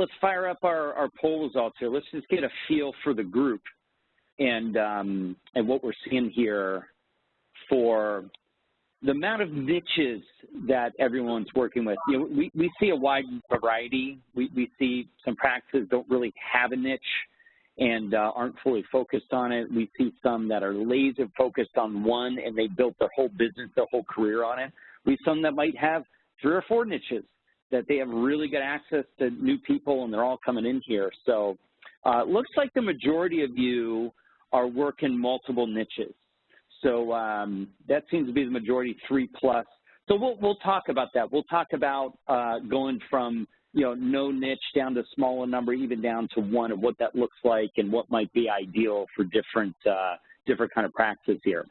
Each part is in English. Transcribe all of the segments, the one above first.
let's fire up our poll results here. Let's just get a feel for the group and what we're seeing here for the amount of niches that everyone's working with. You know, we see a wide variety. We see some practices don't really have a niche and aren't fully focused on it. We see some that are laser focused on one and they built their whole business, their whole career on it. We see some that might have 3 or 4 niches that they have really good access to new people and they're all coming in here. So it looks like the majority of you are working multiple niches. So that seems to be the majority, 3+. So we'll talk about that. We'll talk about going from, you know, no niche down to a smaller number, even down to 1, of what that looks like and what might be ideal for different kind of practice here.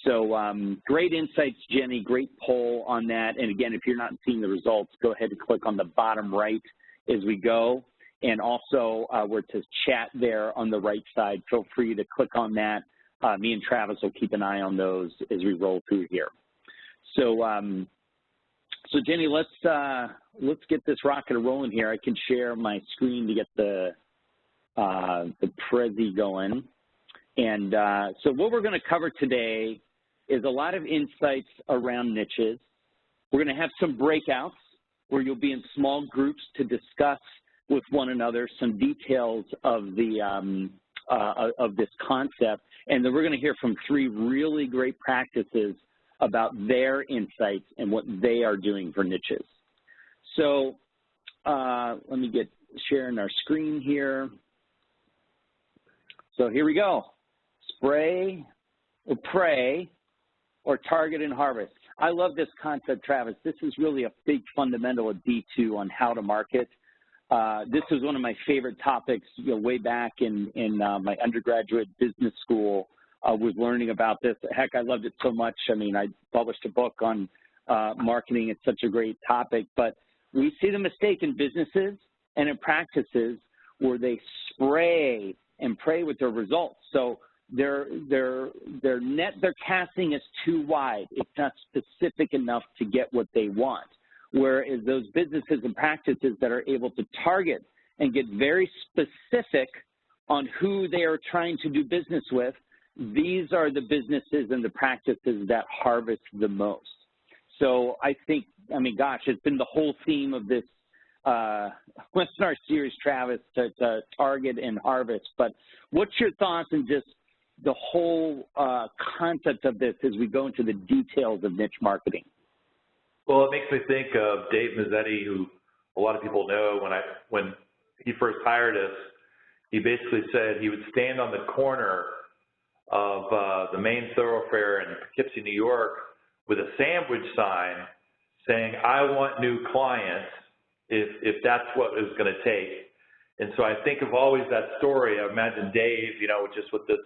So great insights, Jenny. Great poll on that. And again, if you're not seeing the results, go ahead and click on the bottom right as we go. And also where it says chat there on the right side, feel free to click on that. Me and Travis will keep an eye on those as we roll through here. So, so Jenny, let's get this rocket rolling here. I can share my screen to get the Prezi going. And so what we're going to cover today is a lot of insights around niches. We're going to have some breakouts where you'll be in small groups to discuss with one another some details of the of this concept, and then we're going to hear from 3 really great practices about their insights and what they are doing for niches. So let me get sharing our screen here. So here we go. Spray or pray or target and harvest. I love this concept, Travis. This is really a big fundamental at D2 on how to market. This is one of my favorite topics, you know, way back in my undergraduate business school. Was learning about this. Heck, I loved it so much. I mean, I published a book on marketing. It's such a great topic. But we see the mistake in businesses and in practices where they spray and pray with their results. So their net they're casting is too wide. It's not specific enough to get what they want. Whereas those businesses and practices that are able to target and get very specific on who they are trying to do business with, these are the businesses and the practices that harvest the most. So I think, I mean, gosh, it's been the whole theme of this webinar series, Travis, to target and harvest. But what's your thoughts on just the whole concept of this as we go into the details of niche marketing? Well, it makes me think of Dave Mazzetti, who a lot of people know. When he first hired us, he basically said he would stand on the corner of the main thoroughfare in Poughkeepsie, New York, with a sandwich sign saying, "I want new clients," if that's what it was going to take. And so I think of always that story. I imagine Dave, you know, just with this,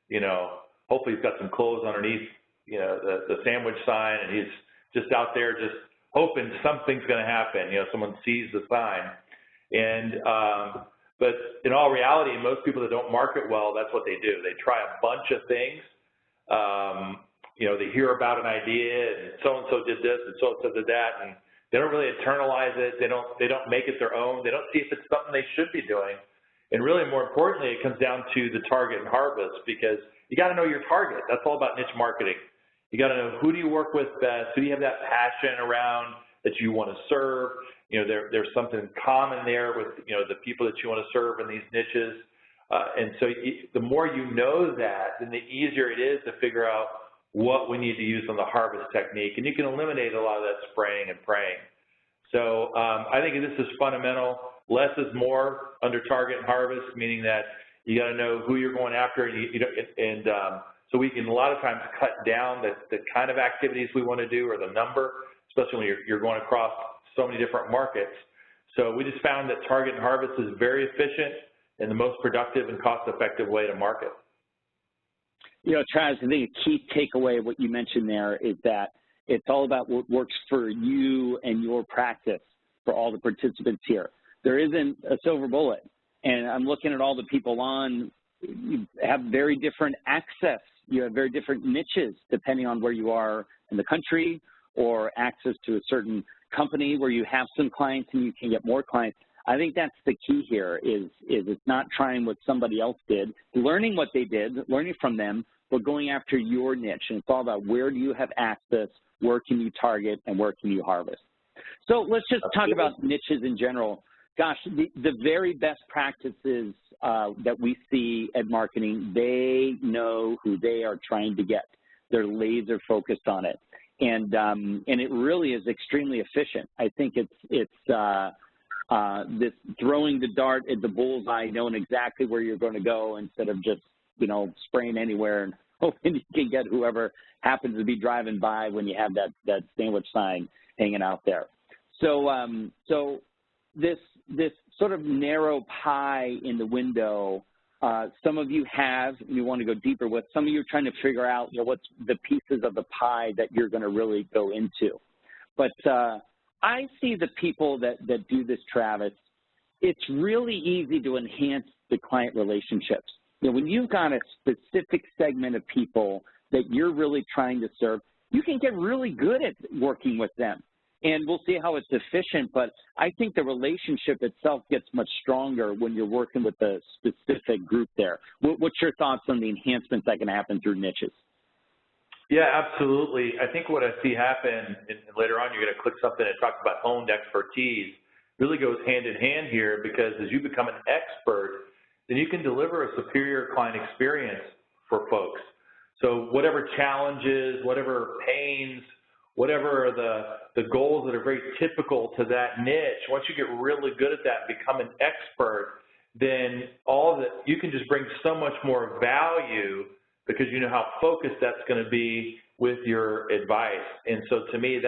you know, hopefully he's got some clothes underneath, you know, the sandwich sign, and he's just out there just hoping something's going to happen, you know, someone sees the sign. And but in all reality, most people that don't market well, that's what they do. They try a bunch of things. You know, they hear about an idea, and so-and-so did this, and so-and-so did that, and they don't really internalize it. They don't make it their own. They don't see if it's something they should be doing. And really, more importantly, it comes down to the target and harvest, because you got to know your target. That's all about niche marketing. You got to know, who do you work with best? Who do you have that passion around that you want to serve? You know, there's something common there with, you know, the people that you want to serve in these niches. And so the more you know that, then the easier it is to figure out what we need to use on the harvest technique. And you can eliminate a lot of that spraying and praying. So I think this is fundamental. Less is more under target and harvest, meaning that you got to know who you're going after, and so we can a lot of times cut down the kind of activities we want to do, or the number, especially when you're going across so many different markets. So we just found that target and harvest is very efficient and the most productive and cost-effective way to market. You know, Travis, I think a key takeaway of what you mentioned there is that it's all about what works for you and your practice for all the participants here. There isn't a silver bullet. And I'm looking at all the people on, you have very different access. You have very different niches depending on where you are in the country, or access to a certain company where you have some clients and you can get more clients. I think that's the key here is it's not trying what somebody else did, learning what they did, learning from them, but going after your niche. And it's all about where do you have access, where can you target, and where can you harvest. So let's just talk about niches in general. Gosh, the very best practices that we see at marketing, they know who they are trying to get. They're laser focused on it. And it really is extremely efficient. I think it's this throwing the dart at the bullseye, knowing exactly where you're going to go instead of just, spraying anywhere and hoping you can get whoever happens to be driving by when you have that sandwich sign hanging out there. So, so this sort of narrow pie in the window, some of you have, and you want to go deeper with, some of you are trying to figure out, what's the pieces of the pie that you're going to really go into. But I see the people that do this, Travis, it's really easy to enhance the client relationships. When you've got a specific segment of people that you're really trying to serve, you can get really good at working with them. And we'll see how it's efficient, but I think the relationship itself gets much stronger when you're working with a specific group there. What's your thoughts on the enhancements that can happen through niches? Yeah, absolutely. I think what I see happen, and later on you're going to click something that talks about honed expertise, really goes hand in hand here, because as you become an expert, then you can deliver a superior client experience for folks. So whatever challenges, whatever pains, whatever the goals that are very typical to that niche, once you get really good at that and become an expert, then you can just bring so much more value because you know how focused that's going to be with your advice. And so to me,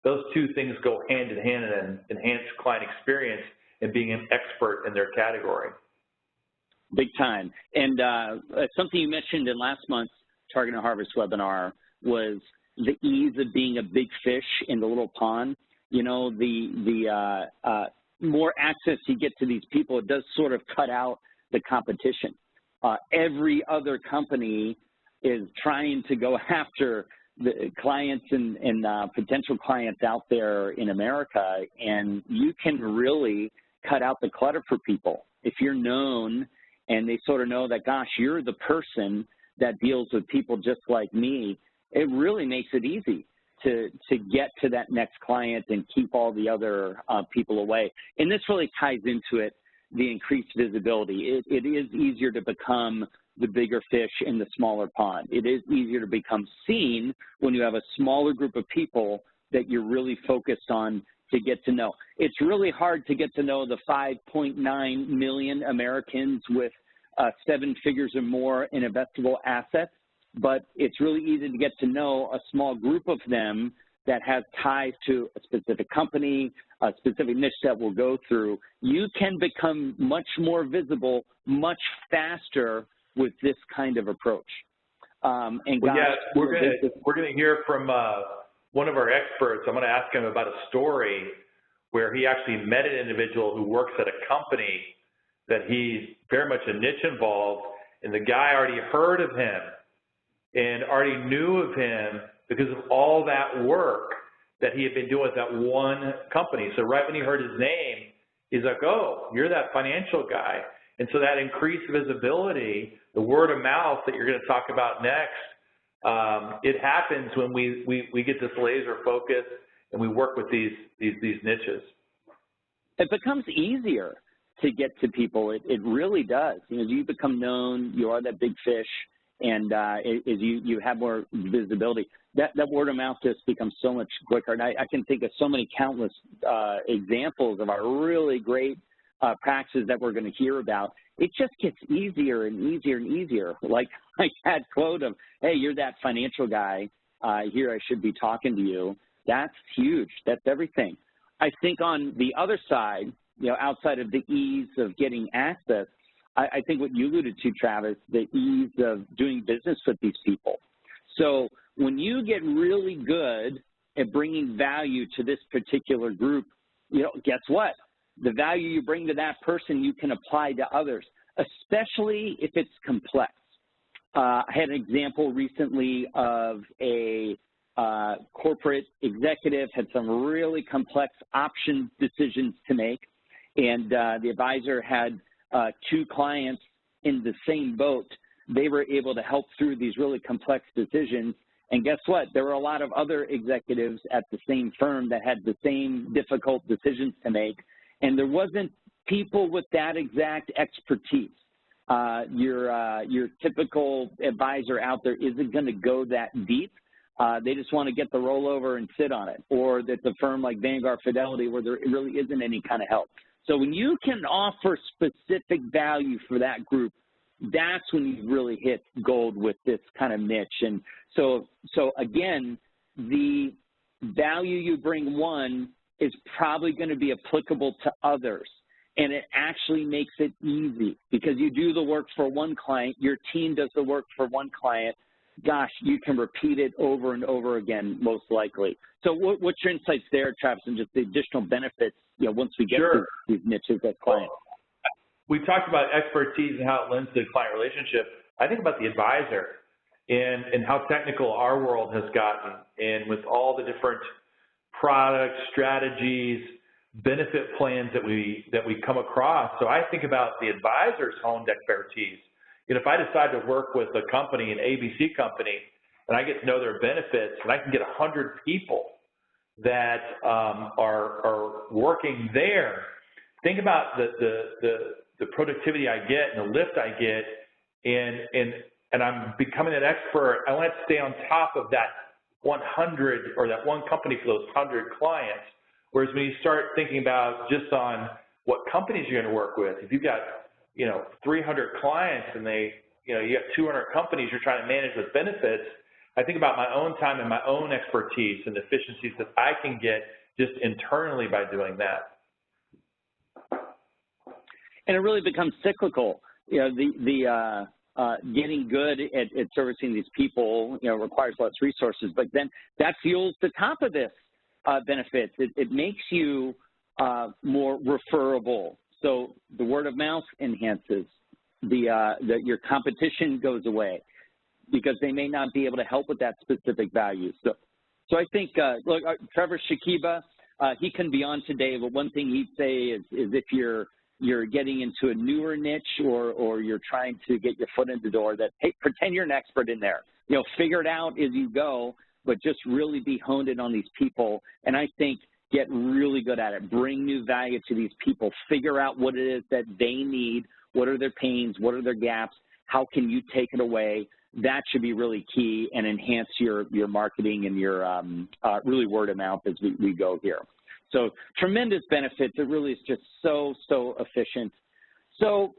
those two things go hand in hand and enhance client experience and being an expert in their category. Big time. And something you mentioned in last month's Target and Harvest webinar was the ease of being a big fish in the little pond. The more access you get to these people, it does sort of cut out the competition. Every other company is trying to go after the clients and potential clients out there in America, and you can really cut out the clutter for people. If you're known and they sort of know that, gosh, you're the person that deals with people just like me, it really makes it easy to get to that next client and keep all the other people away. And this really ties into it, the increased visibility. It is easier to become the bigger fish in the smaller pond. It is easier to become seen when you have a smaller group of people that you're really focused on to get to know. It's really hard to get to know the 5.9 million Americans with 7 figures or more in investable assets, but it's really easy to get to know a small group of them that has ties to a specific company, a specific niche that we'll go through. You can become much more visible, much faster with this kind of approach. And well, yeah, we're going to hear from one of our experts. I'm going to ask him about a story where he actually met an individual who works at a company that he's very much a niche involved, and the guy already heard of him and already knew of him because of all that work that he had been doing with that one company. So right when he heard his name, he's like, oh, you're that financial guy. And so that increased visibility, the word of mouth that you're going to talk about next, it happens when we get this laser focus and we work with these niches. It becomes easier to get to people. It really does. As you become known, you are that big fish, and as you have more visibility, that word of mouth just becomes so much quicker. And I can think of so many countless examples of our really great practices that we're going to hear about. It just gets easier and easier and easier. Like that quote of, hey, you're that financial guy, here I should be talking to you. That's huge. That's everything. I think on the other side, outside of the ease of getting access, I think what you alluded to, Travis, the ease of doing business with these people. So when you get really good at bringing value to this particular group, guess what? The value you bring to that person, you can apply to others, especially if it's complex. I had an example recently of a corporate executive, had some really complex option decisions to make, and the advisor had 2 clients in the same boat. They were able to help through these really complex decisions. And guess what? There were a lot of other executives at the same firm that had the same difficult decisions to make, and there wasn't people with that exact expertise. Your typical advisor out there isn't going to go that deep. They just want to get the rollover and sit on it, or that's a firm like Vanguard Fidelity where there really isn't any kind of help. So when you can offer specific value for that group, that's when you really hit gold with this kind of niche. And so again, the value you bring one is probably going to be applicable to others. And it actually makes it easy because you do the work for one client, your team does the work for one client. Gosh, you can repeat it over and over again, most likely. So what's your insights there, Travis, and just the additional benefits, once we get to these niches as clients? We talked about expertise and how it lends to the client relationship. I think about the advisor and how technical our world has gotten, and with all the different products, strategies, benefit plans that we come across. So I think about the advisor's honed expertise. If I decide to work with a company, an ABC company, and I get to know their benefits, and I can get 100 people that are working there, think about the productivity I get and the lift I get, and I'm becoming an expert. I want to stay on top of that 100 or that one company for those 100 clients. Whereas when you start thinking about just on what companies you're going to work with, if you've got 300 clients and you got 200 companies you're trying to manage with benefits, I think about my own time and my own expertise and efficiencies that I can get just internally by doing that. And it really becomes cyclical. Getting good at servicing these people, requires less resources, but then that fuels the top of this benefits. It makes you more referable. So the word of mouth enhances. Your competition goes away because they may not be able to help with that specific value. So I think, look, Trevor Shakiba, he can be on today, but one thing he'd say is if you're getting into a newer niche or you're trying to get your foot in the door, that, hey, pretend you're an expert in there. Figure it out as you go, but just really be honed in on these people. And I think get really good at it. Bring new value to these people. Figure out what it is that they need. What are their pains? What are their gaps? How can you take it away? That should be really key and enhance your marketing and your really word of mouth as we go here. So tremendous benefits. It really is just so efficient. So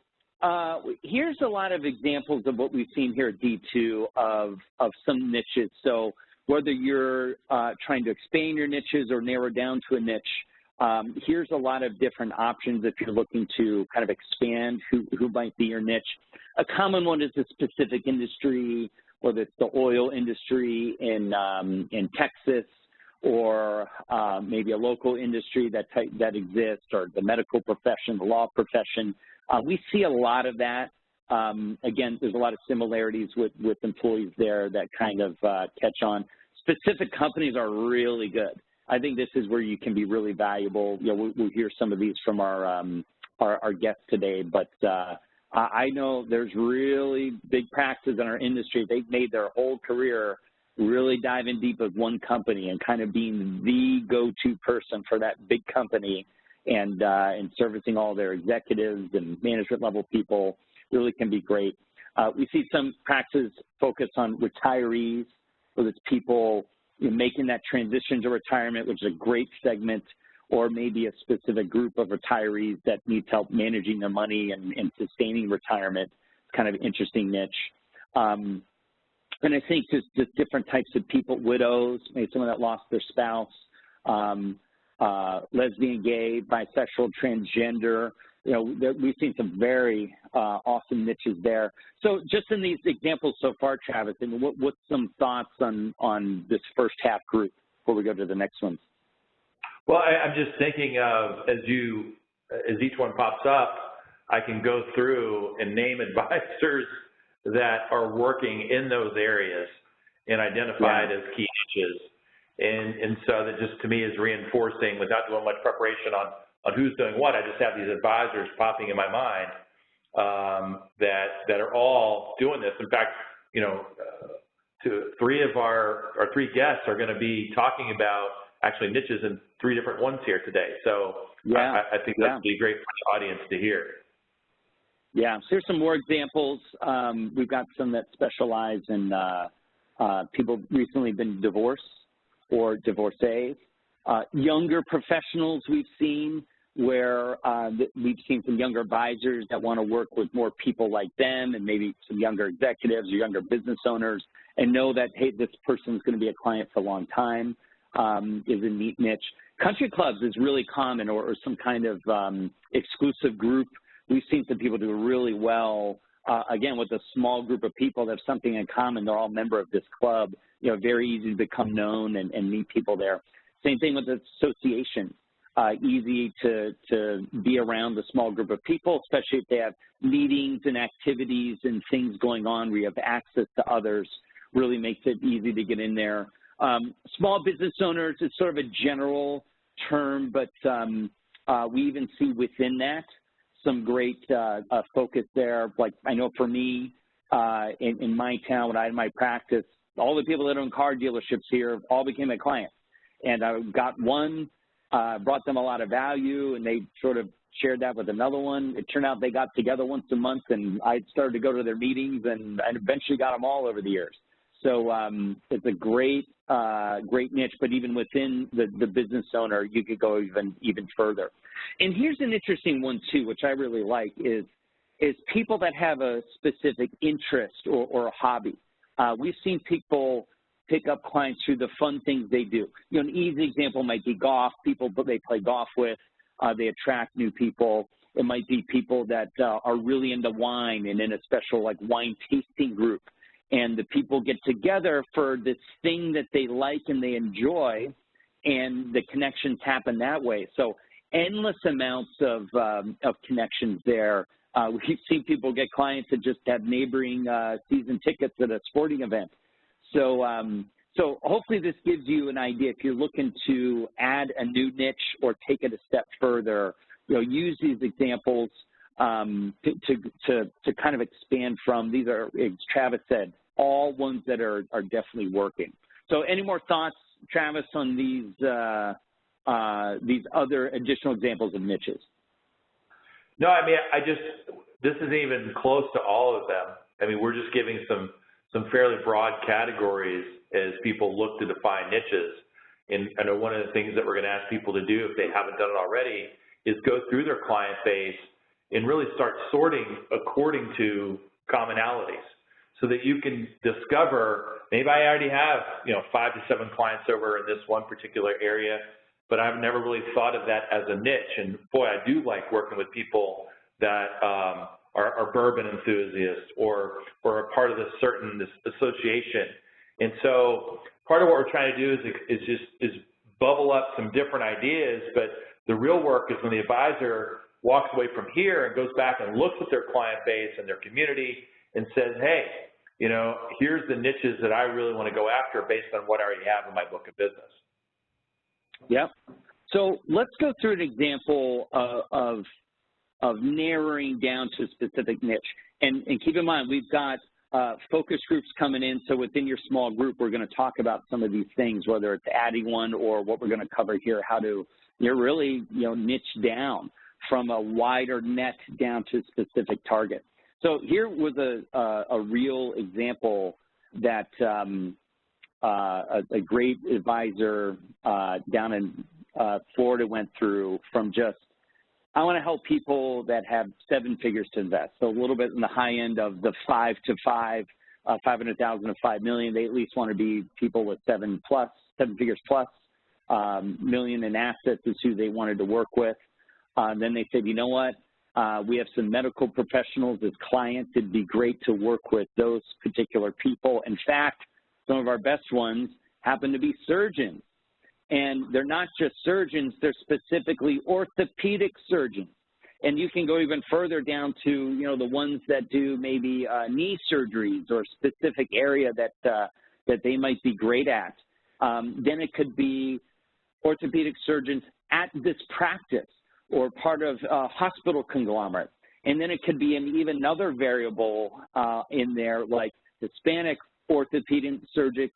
here's a lot of examples of what we've seen here at D2 of some niches. So whether you're trying to expand your niches or narrow down to a niche, here's a lot of different options if you're looking to kind of expand who might be your niche. A common one is a specific industry, whether it's the oil industry in Texas, or maybe a local industry that exists, or the medical profession, the law profession. We see a lot of that. Again, there's a lot of similarities with employees there that kind of catch on. Specific companies are really good. I think this is where you can be really valuable. We'll hear some of these from our guests today, but I know there's really big practices in our industry. They've made their whole career really diving deep with one company and kind of being the go-to person for that big company and servicing all their executives and management level people really can be great. We see some practices focus on retirees, whether it's people making that transition to retirement, which is a great segment, or maybe a specific group of retirees that needs help managing their money and sustaining retirement. It's kind of an interesting niche. And I think just different types of people, widows, maybe someone that lost their spouse, lesbian, gay, bisexual, transgender. We've seen some very awesome niches there. So just in these examples so far, Travis, and what's some thoughts on this first half group before we go to the next one? Well, I'm just thinking of, as each one pops up, I can go through and name advisors that are working in those areas and identified as key niches. And so that just to me is reinforcing, without doing much preparation on who's doing what. I just have these advisors popping in my mind that are all doing this. In fact, you know, three of our three guests are going to be talking about actually niches in 3 different ones here today. So yeah, I think that would be great for the audience to hear. Yeah, so here's some more examples. We've got some that specialize in people recently been divorced or divorcees. Younger professionals we've seen where we've seen some younger advisors that want to work with more people like them and maybe some younger executives or younger business owners and know that, hey, this person's going to be a client for a long time, is a neat niche. Country clubs is really common, or some kind of exclusive group. We've seen some people do really well, again, with a small group of people that have something in common. They're all a member of this club. You know, very easy to become known and meet people there. Same thing with associations. Easy to be around a small group of people, especially if they have meetings and activities and things going on where you have access to others. Really makes it easy to get in there. Small business owners is sort of a general term, but we even see within that some great focus there. Like I know for me, in my town, when I had my practice, all the people that own car dealerships here all became my clients. And I got one, brought them a lot of value, and they sort of shared that with another one. It turned out they got together once a month, and I started to go to their meetings, and I eventually got them all over the years. So it's a great niche, but even within the business owner, you could go even further. And here's an interesting one too, which I really like, is people that have a specific interest or a hobby. We've seen people pick up clients through the fun things they do. You know, an easy example might be golf. People they play golf with, they attract new people. It might be people that are really into wine and in a special like wine tasting group. And the people get together for this thing that they like and they enjoy, and the connections happen that way. So endless amounts of connections there. We've seen people get clients that just have neighboring season tickets at a sporting event. So, so hopefully this gives you an idea. If you're looking to add a new niche or take it a step further, you know, use these examples to kind of expand from. These are, as Travis said, all ones that are definitely working. So any more thoughts, Travis, on these other additional examples of niches? No, I mean, this isn't even close to all of them. I mean, we're just giving some fairly broad categories as people look to define niches. And I know one of the things that we're going to ask people to do if they haven't done it already is go through their client base and really start sorting according to commonalities so that you can discover, maybe I already have, 5 to 7 clients over in this one particular area, but I've never really thought of that as a niche. And boy, I do like working with people that are bourbon enthusiasts or are part of this association. And so part of what we're trying to do is bubble up some different ideas, but the real work is when the advisor walks away from here and goes back and looks at their client base and their community and says, hey, here's the niches that I really want to go after based on what I already have in my book of business. Yep. So let's go through an example of narrowing down to a specific niche. And keep in mind, we've got focus groups coming in. So within your small group, we're going to talk about some of these things, whether it's adding one or what we're going to cover here, how to really niche down from a wider net down to a specific target. So here was a real example that a great advisor down in Florida went through from just, I want to help people that have 7 figures to invest. So a little bit in the high end of the 5 to 5, 500,000 to 5 million. They at least want to be people with 7 figures plus, million in assets is who they wanted to work with. Then they said, you know what? We have some medical professionals as clients. It'd be great to work with those particular people. In fact, some of our best ones happen to be surgeons. And they're not just surgeons, they're specifically orthopedic surgeons. And you can go even further down to, the ones that do maybe knee surgeries or a specific area that they might be great at. Then it could be orthopedic surgeons at this practice or part of a hospital conglomerate. And then it could be even another variable in there, like Hispanic orthopedic surgeons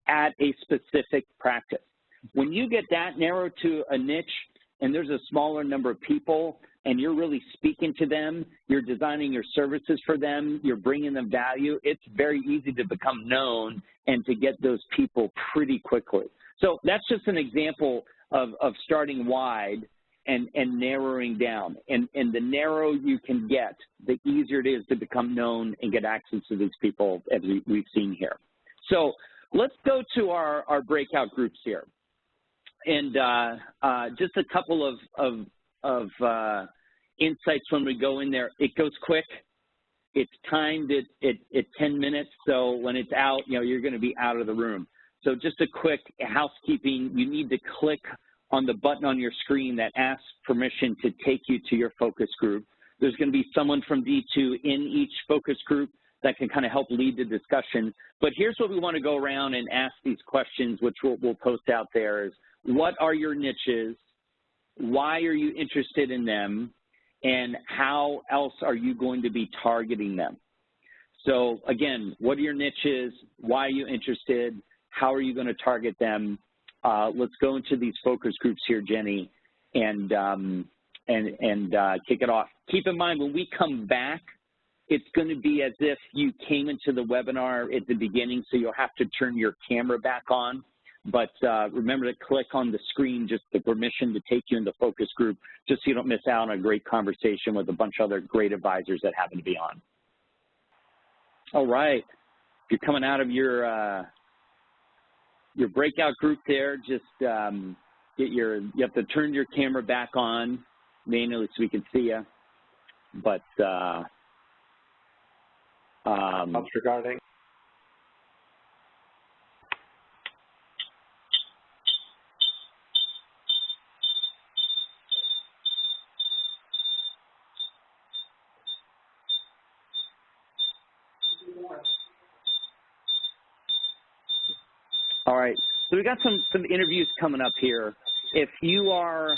at a specific practice. When you get that narrow to a niche and there's a smaller number of people and you're really speaking to them, you're designing your services for them, you're bringing them value, it's very easy to become known and to get those people pretty quickly. So that's just an example of starting wide and narrowing down. And the narrower you can get, the easier it is to become known and get access to these people, as we've seen here. So let's go to our breakout groups here. And just a couple of insights when we go in there. It goes quick. It's timed at 10 minutes, so when it's out, you're going to be out of the room. So just a quick housekeeping, you need to click on the button on your screen that asks permission to take you to your focus group. There's going to be someone from D2 in each focus group that can kind of help lead the discussion. But here's what we want to go around and ask these questions, which we'll post out there, is what are your niches? Why are you interested in them? And how else are you going to be targeting them? So again, what are your niches? Why are you interested? How are you going to target them? Let's go into these focus groups here, Jenny, and kick it off. Keep in mind, when we come back, it's going to be as if you came into the webinar at the beginning, so you'll have to turn your camera back on. But remember to click on the screen, just the permission to take you in the focus group, just so you don't miss out on a great conversation with a bunch of other great advisors that happen to be on. All right. If you're coming out of your breakout group there, just you have to turn your camera back on manually so we can see you. But regarding. All right, so we got some interviews coming up here. If you are,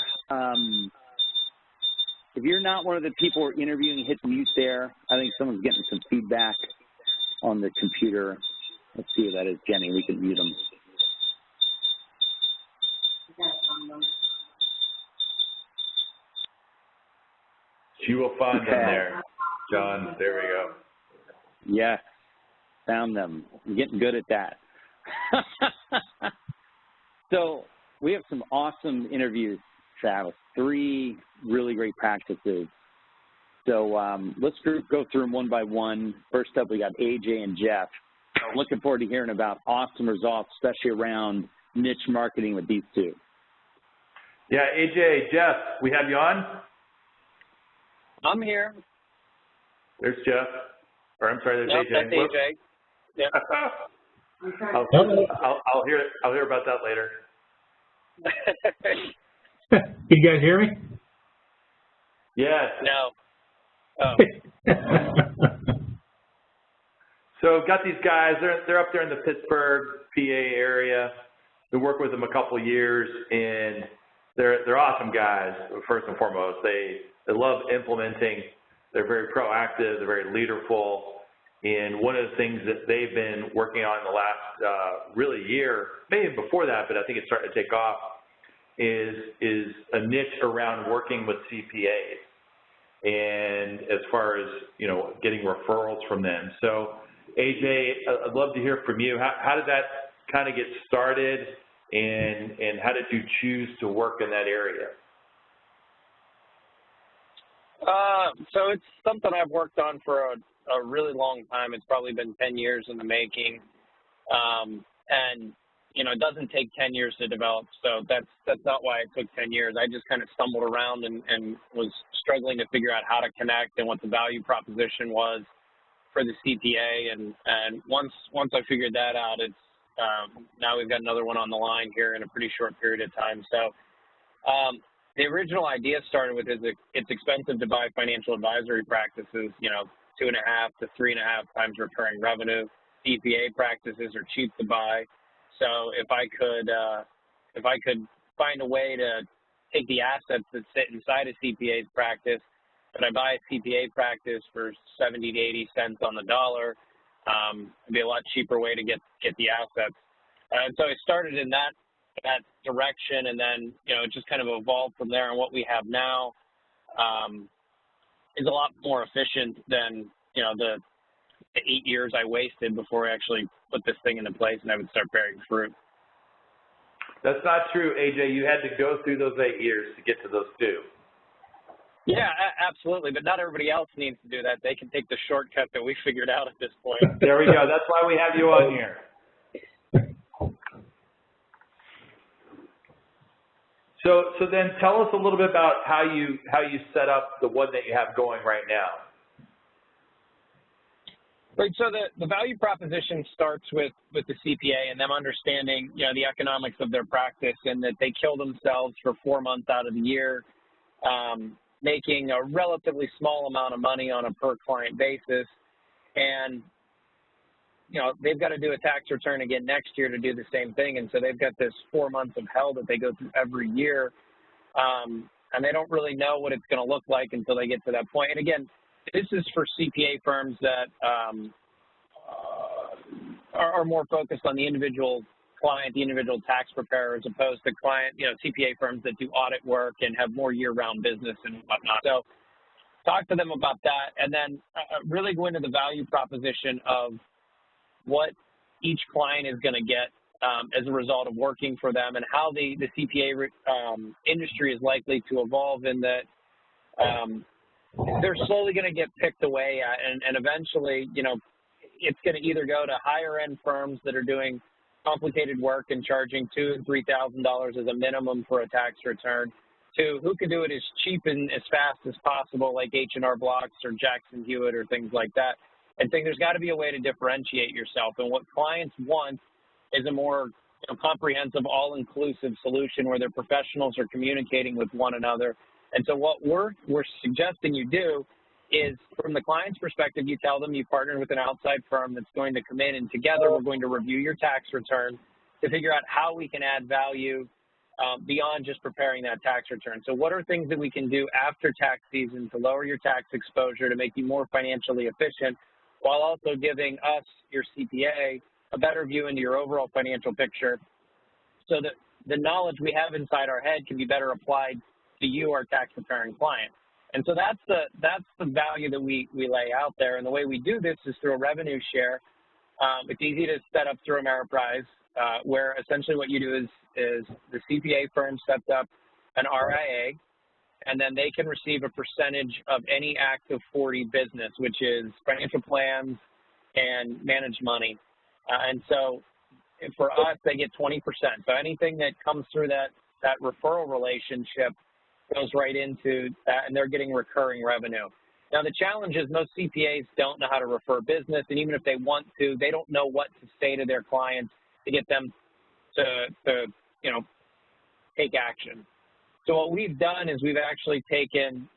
if you're not one of the people who are interviewing, hit mute there. I think someone's getting some feedback on the computer. Let's see who that is, Jenny. We can mute them. You will find them there, John. There we go. Yes, found them. I'm getting good at that. So we have some awesome interviews, Travis, 3 really great practices. So let's go through them one by one. First up, we got AJ and Jeff. I'm looking forward to hearing about awesome results, especially around niche marketing with these 2. Yeah, AJ, Jeff, we have you on? I'm here. There's Jeff. Or I'm sorry, there's Yep, AJ. that's AJ. Yep. I'll hear about that later. Can you guys hear me? Yes. No. Oh. So got these guys. They're up there in the Pittsburgh, PA area. Been working with them a couple of years, and they're awesome guys. First and foremost, they love implementing. They're very proactive. They're very leaderful. And one of the things that they've been working on in the last really year, maybe before that, but I think it's starting to take off, is a niche around working with CPAs. And as far as, getting referrals from them. So AJ, I'd love to hear from you. How did that kind of get started, and how did you choose to work in that area? So it's something I've worked on for a really long time. It's probably been 10 years in the making. And, it doesn't take 10 years to develop. So that's not why it took 10 years. I just kind of stumbled around and was struggling to figure out how to connect and what the value proposition was for the CPA. And once I figured that out, it's now we've got another one on the line here in a pretty short period of time. So the original idea started with it's expensive to buy financial advisory practices, 2.5 to 3.5 times recurring revenue. CPA practices are cheap to buy. So if I could find a way to take the assets that sit inside a CPA's practice, but I buy a CPA practice for 70 to 80 cents on the dollar. It'd be a lot cheaper way to get the assets. And so I started in that direction, and then, it just kind of evolved from there. And what we have now is a lot more efficient than, the 8 years I wasted before I actually put this thing into place and I would start bearing fruit. That's not true, AJ. You had to go through those 8 years to get to those 2. Yeah, absolutely. But not everybody else needs to do that. They can take the shortcut that we figured out at this point. There we go. That's why we have you on here. So then tell us a little bit about how you set up the one that you have going right now. Right. So the value proposition starts with the CPA and them understanding, the economics of their practice, and that they kill themselves for 4 months out of the year, making a relatively small amount of money on a per client basis. And, they've got to do a tax return again next year to do the same thing. And so they've got this 4 months of hell that they go through every year. And they don't really know what it's going to look like until they get to that point. And again, this is for CPA firms that are more focused on the individual client, the individual tax preparer, as opposed to CPA firms that do audit work and have more year-round business and whatnot. So talk to them about that, and then really go into the value proposition of what each client is going to get as a result of working for them, and how the CPA industry is likely to evolve, in that they're slowly going to get picked away at, and eventually, it's going to either go to higher end firms that are doing complicated work and charging $2,000 and $3,000 as a minimum for a tax return, to who can do it as cheap and as fast as possible, like H&R Blocks or Jackson Hewitt or things like that. And think there's got to be a way to differentiate yourself. And what clients want is a more comprehensive, all-inclusive solution where their professionals are communicating with one another. And so what we're suggesting you do is, from the client's perspective, you tell them you partnered with an outside firm that's going to come in, and together we're going to review your tax return to figure out how we can add value beyond just preparing that tax return. So what are things that we can do after tax season to lower your tax exposure, to make you more financially efficient, while also giving us, your CPA, a better view into your overall financial picture, so that the knowledge we have inside our head can be better applied to you, our tax preparing client. And so that's the value that we lay out there. And the way we do this is through a revenue share. It's easy to set up through Ameriprise, where essentially what you do is the CPA firm sets up an RIA, and then they can receive a percentage of any active 40 business, which is financial plans and managed money. And so for us, they get 20%. So anything that comes through that referral relationship goes right into that, and they're getting recurring revenue. Now, the challenge is most CPAs don't know how to refer business, and even if they want to, they don't know what to say to their clients to get them to take action. So what we've done is we've actually taken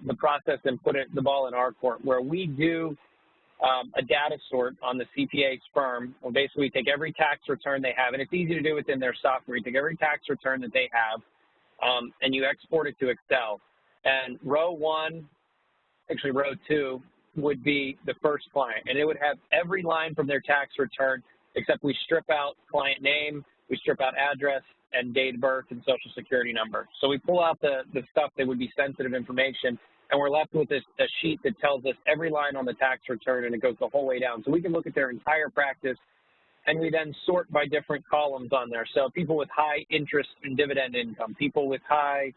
the process and put the ball in our court, where we do a data sort on the CPA's firm. Well, basically, we take every tax return they have, and it's easy to do within their software. You take every tax return that they have, and you export it to Excel. And row 2 would be the first client, and it would have every line from their tax return, except we strip out client name, we strip out address and date of birth and social security number. So we pull out the stuff that would be sensitive information, and we're left with a sheet that tells us every line on the tax return, and it goes the whole way down. So we can look at their entire practice, and we then sort by different columns on there. So people with high interest and dividend income, people with high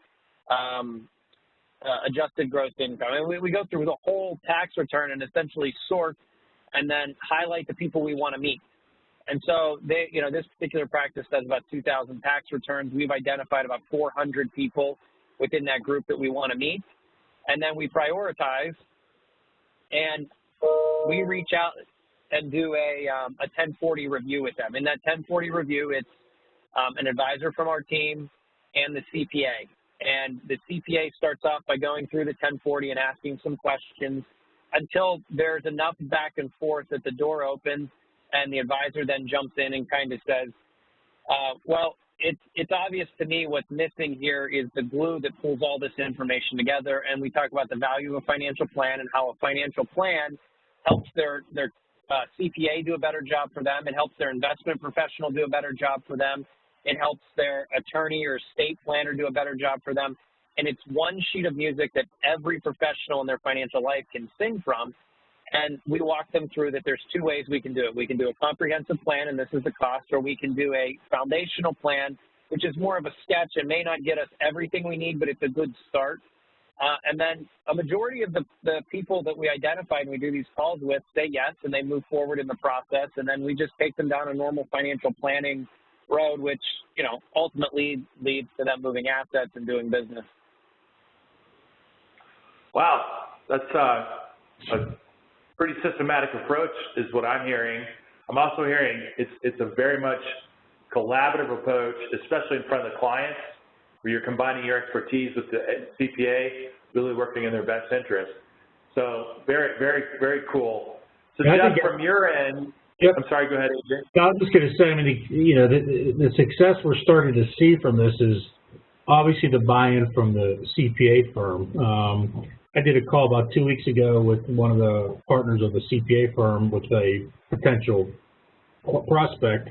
adjusted gross income. And we go through the whole tax return and essentially sort and then highlight the people we want to meet. And so this particular practice does about 2,000 tax returns. We've identified about 400 people within that group that we want to meet. And then we prioritize, and we reach out and do a 1040 review with them. In that 1040 review, it's an advisor from our team and the CPA. And the CPA starts off by going through the 1040 and asking some questions until there's enough back and forth that the door opens, and the advisor then jumps in and kind of says, Well, it's obvious to me what's missing here is the glue that pulls all this information together. And we talk about the value of a financial plan and how a financial plan helps their CPA do a better job for them. It helps their investment professional do a better job for them. It helps their attorney or estate planner do a better job for them. And it's one sheet of music that every professional in their financial life can sing from. And we walk them through that there's two ways we can do it. We can do a comprehensive plan, and this is the cost, or we can do a foundational plan, which is more of a sketch and may not get us everything we need, but it's a good start. And then a majority of the people that we identify and we do these calls with say yes, and they move forward in the process, and then we just take them down a normal financial planning road, which, you know, ultimately leads to them moving assets and doing business. Wow, that's a pretty systematic approach is what I'm hearing. I'm also hearing it's a very much collaborative approach, especially in front of the clients, where you're combining your expertise with the CPA, really working in their best interest. So very, very, very cool. So Jeff, from your end, yep. I'm sorry, go ahead, AJ. I was just going to say, I mean, you know, the success we're starting to see from this is obviously the buy-in from the CPA firm. I did a call about 2 weeks ago with one of the partners of the CPA firm with a potential prospect,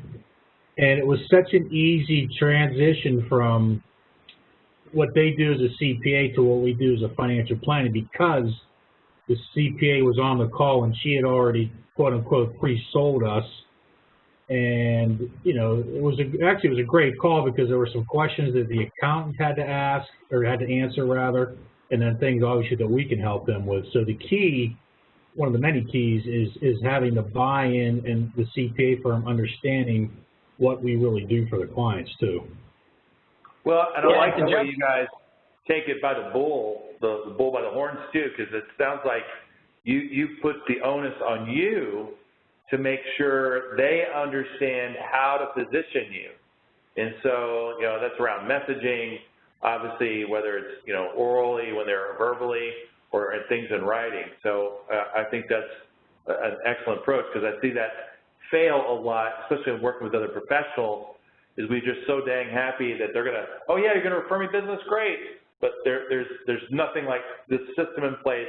and it was such an easy transition from what they do as a CPA to what we do as a financial planner, because the CPA was on the call and she had already, quote unquote, pre-sold us. And, you know, it was a great call because there were some questions that the accountant had to ask, or had to answer rather, and then things obviously that we can help them with. So the key, one of the many keys, is having the buy-in and the CPA firm understanding what we really do for the clients too. Well, and I like the way you guys take it by the bull by the horns too, because it sounds like you put the onus on you to make sure they understand how to position you. And so, you know, that's around messaging, obviously, whether it's, you know, orally, when they're verbally, or things in writing. So I think that's an excellent approach, because I see that fail a lot, especially in working with other professionals, is we're just so dang happy that they're going to, oh yeah, you're going to refer me business, great. But there's nothing like this system in place,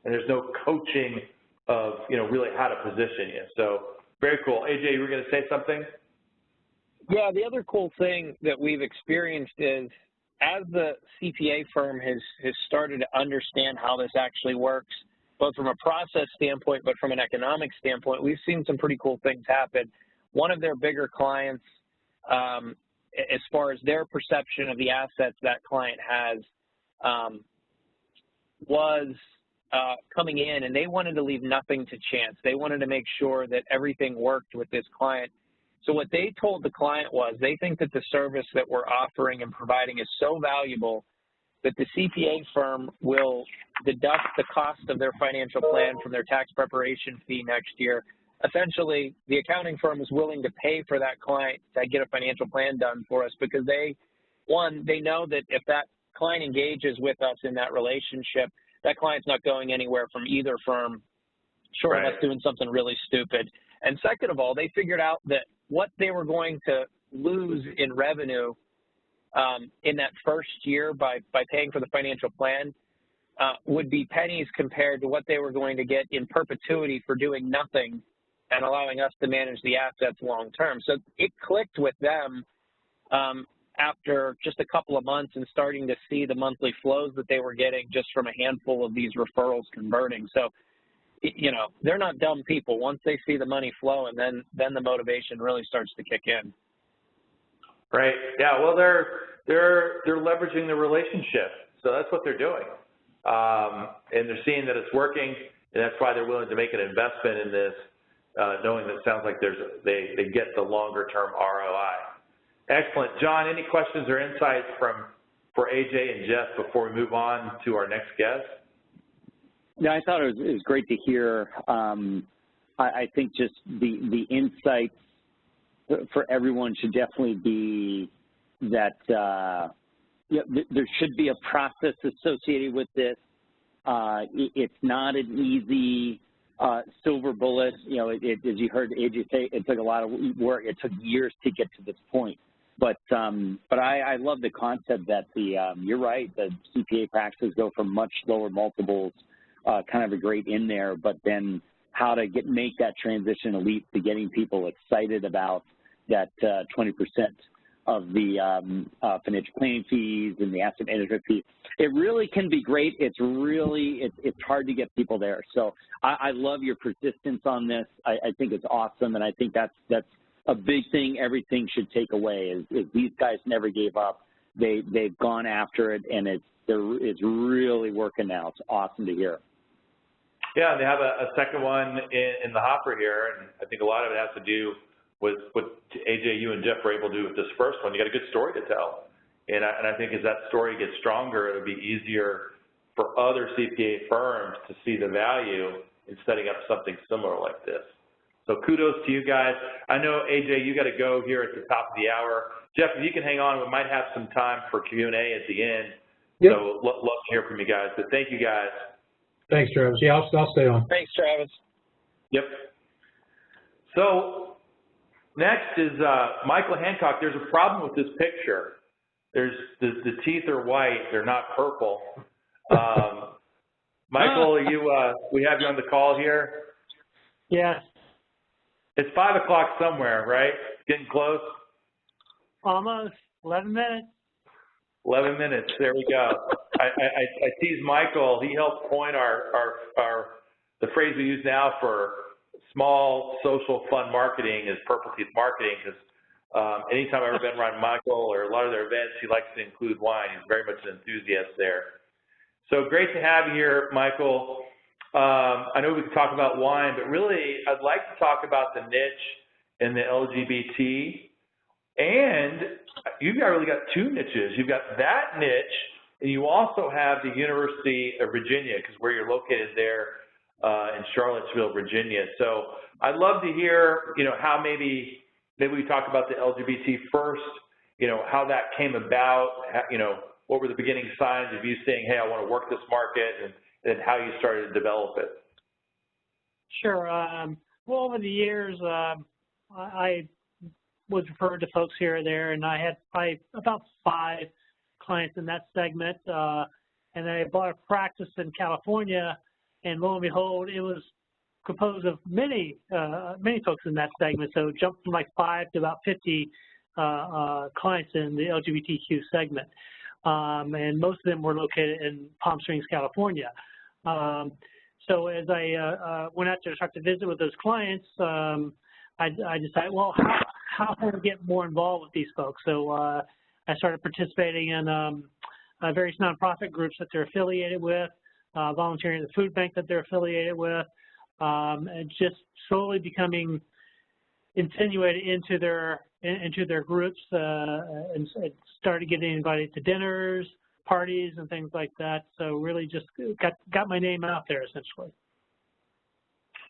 and there's no coaching of, you know, really how to position you. So very cool. AJ, you were going to say something? Yeah, the other cool thing that we've experienced is, as the CPA firm has started to understand how this actually works, both from a process standpoint, but from an economic standpoint, we've seen some pretty cool things happen. One of their bigger clients, as far as their perception of the assets that client has, was coming in, and they wanted to leave nothing to chance. They wanted to make sure that everything worked with this client. So what they told the client was they think that the service that we're offering and providing is so valuable that the CPA firm will deduct the cost of their financial plan from their tax preparation fee next year. Essentially, the accounting firm is willing to pay for that client to get a financial plan done for us, because they know that if that client engages with us in that relationship, that client's not going anywhere from either firm, short of us doing something really stupid. And second of all, they figured out that what they were going to lose in revenue in that first year by paying for the financial plan would be pennies compared to what they were going to get in perpetuity for doing nothing and allowing us to manage the assets long term. So it clicked with them after just a couple of months and starting to see the monthly flows that they were getting just from a handful of these referrals converting. So, you know, they're not dumb people. Once they see the money flow, and then the motivation really starts to kick in. Right. Yeah. Well, they're leveraging the relationship, so that's what they're doing, and they're seeing that it's working, and that's why they're willing to make an investment in this, knowing that it sounds like they get the longer term ROI. Excellent, John. Any questions or insights for AJ and Jeff before we move on to our next guest? Yeah, I thought it was great to hear. I think just the insights for everyone should definitely be that there should be a process associated with this. It's not an easy silver bullet. You know, as you heard AJ say, it took a lot of work. It took years to get to this point. But I love the concept that you're right, the CPA practices go from much lower multiples, kind of a great in there, but then how to make that transition elite to getting people excited about that 20% of the financial planning fees and the asset management fees. It really can be great. It's hard to get people there. So I love your persistence on this. I think it's awesome, and I think that's a big thing everything should take away is these guys never gave up. They've gone after it, and it's really working now. It's awesome to hear. Yeah, they have a second one in the hopper here, and I think a lot of it has to do with what AJ, you and Jeff were able to do with this first one. You got a good story to tell, and I think as that story gets stronger, it'll be easier for other CPA firms to see the value in setting up something similar like this. So kudos to you guys. I know, AJ, you got to go here at the top of the hour. Jeff, if you can hang on, we might have some time for Q&A at the end. Yep. So love to hear from you guys. But thank you, guys. Thanks, Travis. Yeah, I'll stay on. Thanks, Travis. Yep. So next is Michael Hancock. There's a problem with this picture. There's the teeth are white. They're not purple. Michael, are you? We have you on the call here. Yeah. It's 5 o'clock somewhere, right? Getting close? Almost. 11 minutes. 11 minutes. There we go. I tease Michael. He helped coin the phrase we use now for small social fun marketing is purple teeth marketing, because anytime I've ever been around Michael or a lot of their events, he likes to include wine. He's very much an enthusiast there. So great to have you here, Michael. I know we could talk about wine, but really I'd like to talk about the niche in the LGBT. And you've really got two niches. You've got that niche, and you also have the University of Virginia, because where you're located there in Charlottesville, Virginia. So I'd love to hear, how maybe we talk about the LGBT first, how that came about, what were the beginning signs of you saying, hey, I want to work this market, and how you started to develop it. Sure. Well, over the years, I was referred to folks here or there, and I had about 5 clients in that segment. And I bought a practice in California, and lo and behold, it was composed of many folks in that segment. So it jumped from like 5 to about 50 clients in the LGBTQ segment. And most of them were located in Palm Springs, California. So as I went out there to start to visit with those clients, I decided, well, how can I get more involved with these folks? So I started participating in various nonprofit groups that they're affiliated with, volunteering at the food bank that they're affiliated with, and just slowly becoming insinuated into their groups, and started getting invited to dinners, parties, and things like that. So really just got my name out there, essentially.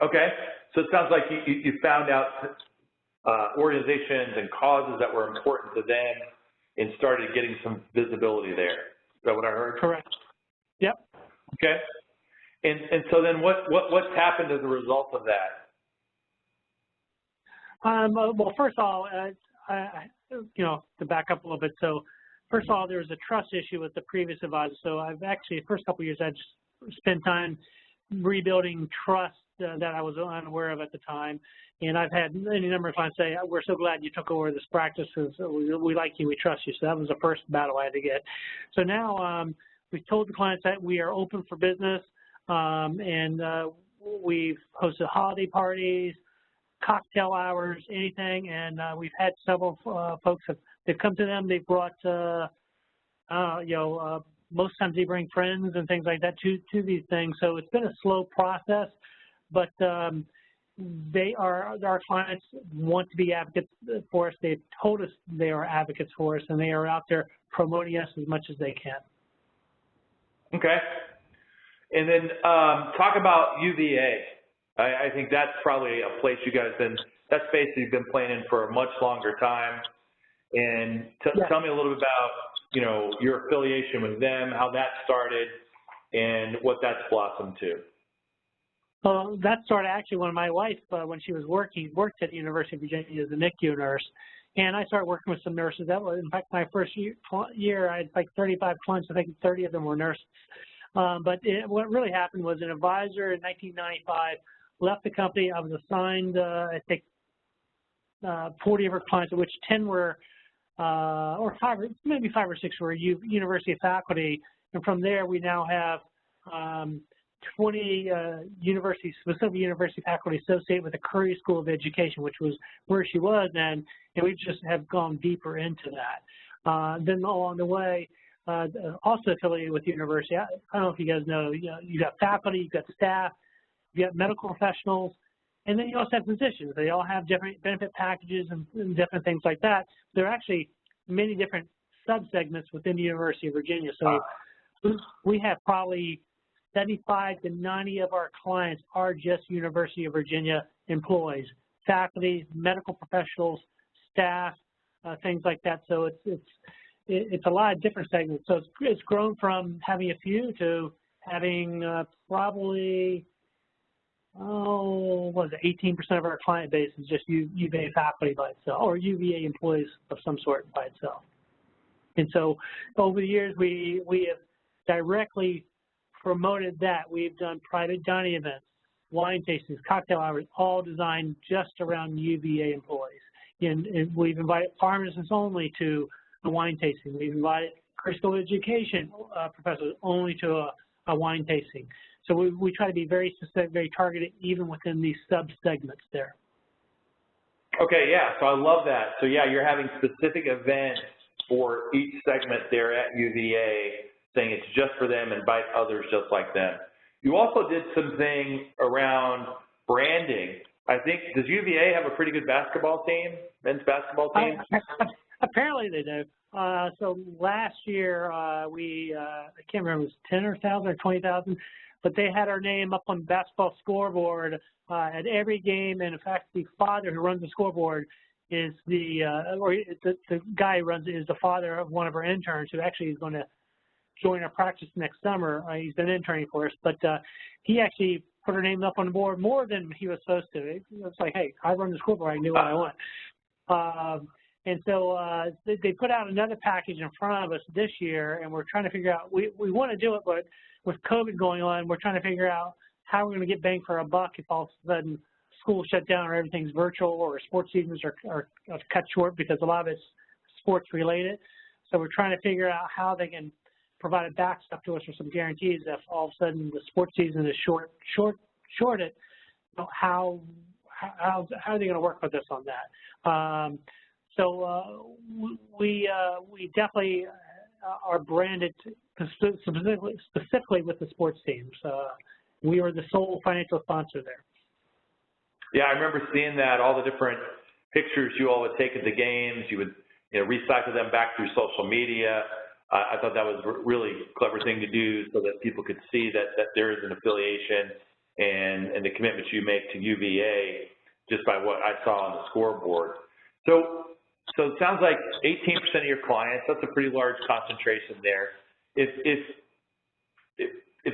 Okay. So it sounds like you found out organizations and causes that were important to them and started getting some visibility there. Is that what I heard? Correct. Yep. Okay. And so then what's happened as a result of that? Well, first of all, to back up a little bit. So first of all, there was a trust issue with the previous advisor. So I've actually, the first couple of years, I just spent time rebuilding trust that I was unaware of at the time. And I've had any number of clients say, we're so glad you took over this practice because we like you, we trust you. So that was the first battle I had to get. So now we've told the clients that we are open for business, and we've hosted holiday parties, cocktail hours, anything, and we've had several folks they've come to them. They've brought, most times they bring friends and things like that to these things. So it's been a slow process, but our clients want to be advocates for us. They've told us they are advocates for us, and they are out there promoting us as much as they can. Okay. And then talk about UVA. I think that's probably a place you guys that space you've been playing in for a much longer time. And tell me a little bit about, your affiliation with them, how that started, and what that's blossomed to. Well, that started actually when my wife, when she was worked at the University of Virginia as a NICU nurse, And I started working with some nurses. That was, in fact, my first year I had like 35 clients. I think 30 of them were nurses. But what really happened was an advisor in 1995 left the company. I was assigned, I think, 40 of her clients, of which 10 were, or maybe 5 or 6 were university faculty. And from there, we now have 20 specific university faculty associated with the Curry School of Education, which was where she was then, and we just have gone deeper into that. Then along the way, also affiliated with the university, I don't know if you guys know, you got faculty, you've got staff, you got medical professionals, and then you also have physicians. They all have different benefit packages and different things like that. There are actually many different subsegments within the University of Virginia. So we have probably 75 to 90 of our clients are just University of Virginia employees, faculty, medical professionals, staff, things like that. So it's a lot of different segments. So it's grown from having a few to having probably, 18% of our client base is just UVA faculty by itself, or UVA employees of some sort by itself. And so over the years, we have directly promoted that. We've done private dining events, wine tastings, cocktail hours, all designed just around UVA employees. And we've invited pharmacists only to a wine tasting. We've invited Curry School of Education professors only to a wine tasting. So we try to be very specific, very targeted, even within these sub-segments there. Okay, yeah, so I love that. So yeah, you're having specific events for each segment there at UVA, saying it's just for them, invite others just like them. You also did something around branding. I think, does UVA have a pretty good basketball team, men's basketball team? Apparently they do. So last year, I can't remember, it was 10,000 or 20,000, but they had our name up on the basketball scoreboard at every game. And in fact, the father who runs the scoreboard is the guy who runs it is the father of one of our interns who actually is going to join our practice next summer. He's been interning for us, but he actually put her name up on the board more than he was supposed to. It's like, hey, I run the scoreboard, I knew what I want. And so they put out another package in front of us this year, and we're trying to figure out, we want to do it, but with COVID going on, we're trying to figure out how we're going to get bang for a buck if all of a sudden school shut down or everything's virtual or sports seasons are cut short, because a lot of it's sports related. So we're trying to figure out how they can provide a backstop to us for some guarantees if all of a sudden the sports season is shorted. How are they going to work with us on that? So we definitely are branded specifically with the sports teams. We are the sole financial sponsor there. Yeah, I remember seeing that, all the different pictures you all would take at the games. You would recycle them back through social media. I thought that was a really clever thing to do so that people could see that there is an affiliation and the commitment you make to UVA just by what I saw on the scoreboard. So it sounds like 18% of your clients, that's a pretty large concentration there. If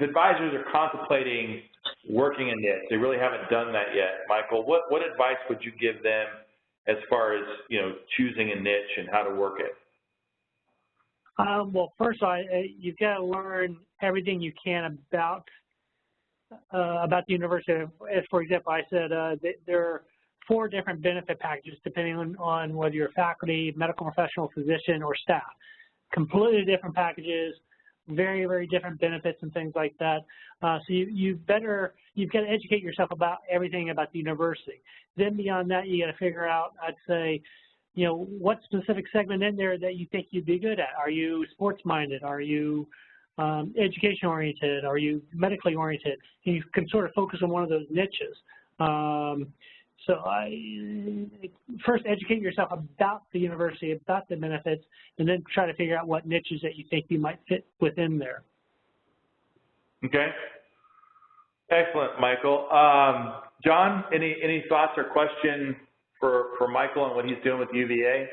advisors are contemplating working in niche, they really haven't done that yet, Michael, what advice would you give them as far as, choosing a niche and how to work it? Well, first of all, you've got to learn everything you can about the university. As for example, I said there are 4 different benefit packages depending on whether you're faculty, medical professional, physician, or staff. Completely different packages, very, very different benefits and things like that. So you've got to educate yourself about everything about the university. Then beyond that, you got to figure out, I'd say, what specific segment in there that you think you'd be good at. Are you sports-minded? Are you education-oriented? Are you medically oriented? And you can sort of focus on one of those niches. So first educate yourself about the university, about the benefits, and then try to figure out what niches that you think you might fit within there. Okay. Excellent, Michael. John, any thoughts or question for Michael on what he's doing with UVA?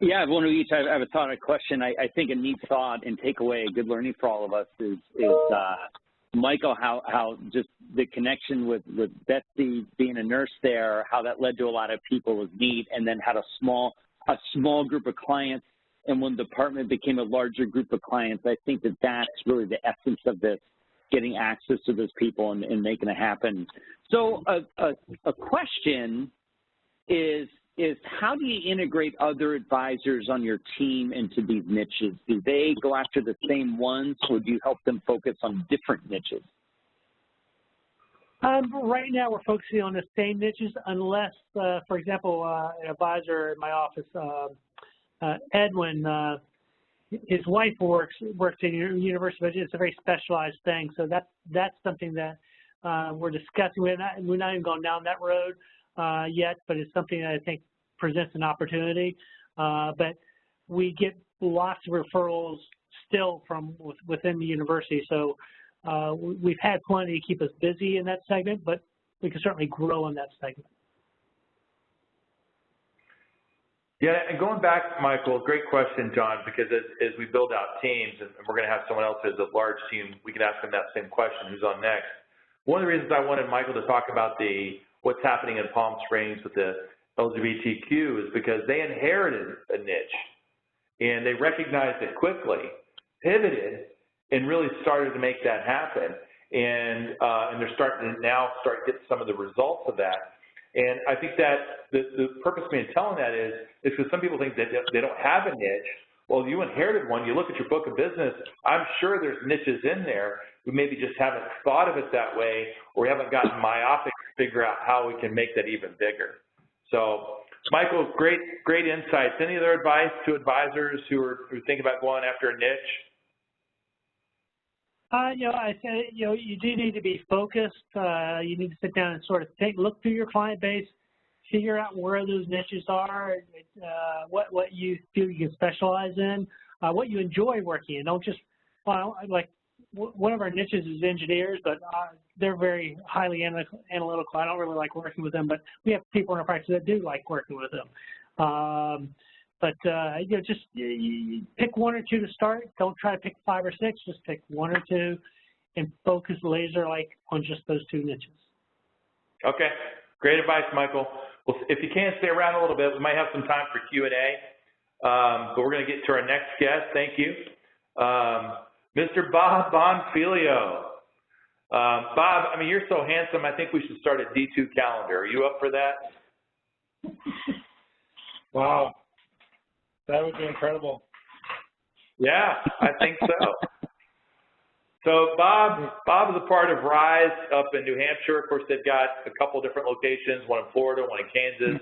Yeah, I have one of each. I have a thought and a question. I think a neat thought and takeaway, a good learning for all of us is Michael, how just the connection with Betsy being a nurse there, how that led to a lot of people was neat, and then had a small group of clients, and when the department became a larger group of clients, I think that that's really the essence of this, getting access to those people and making it happen. So a question is how do you integrate other advisors on your team into these niches? Do they go after the same ones, or do you help them focus on different niches? Right now, we're focusing on the same niches, unless, for example, an advisor in my office, Edwin, his wife works at university, but it's a very specialized thing. So that's something that we're discussing. We're not even gone down that road yet, but it's something that I think presents an opportunity. But we get lots of referrals still from within the university. So we've had plenty to keep us busy in that segment, but we can certainly grow in that segment. Yeah, and going back, Michael, great question, John, because as we build out teams, and we're going to have someone else who has a large team, we can ask them that same question, who's on next. One of the reasons I wanted Michael to talk about what's happening in Palm Springs with the LGBTQ is because they inherited a niche, and they recognized it quickly, pivoted, and really started to make that happen. And they're starting to now get some of the results of that. And I think that the purpose of me telling that is because some people think that they don't have a niche. Well, you inherited one. You look at your book of business, I'm sure there's niches in there. We maybe just haven't thought of it that way, or we haven't gotten myopic to figure out how we can make that even bigger. So, Michael, great insights. Any other advice to advisors who think about going after a niche? I say, you do need to be focused. You need to sit down and sort of look through your client base, figure out where those niches are, what you feel you can specialize in, what you enjoy working in. Don't just, like, one of our niches is engineers, but they're very highly analytical. I don't really like working with them, but we have people in our practice that do like working with them. Just you pick one or two to start. Don't try to pick 5 or 6. Just pick 1 or 2 and focus laser-like on just those 2 niches. Okay. Great advice, Michael. Well, if you can, stay around a little bit. We might have some time for Q&A, but we're going to get to our next guest. Thank you. Mr. Bob Bonfilio. Bob, I mean, you're so handsome, I think we should start a D2 calendar. Are you up for that? Wow. That would be incredible. Yeah, I think so. So Bob is a part of RISE up in New Hampshire. Of course, they've got a couple different locations, one in Florida, one in Kansas,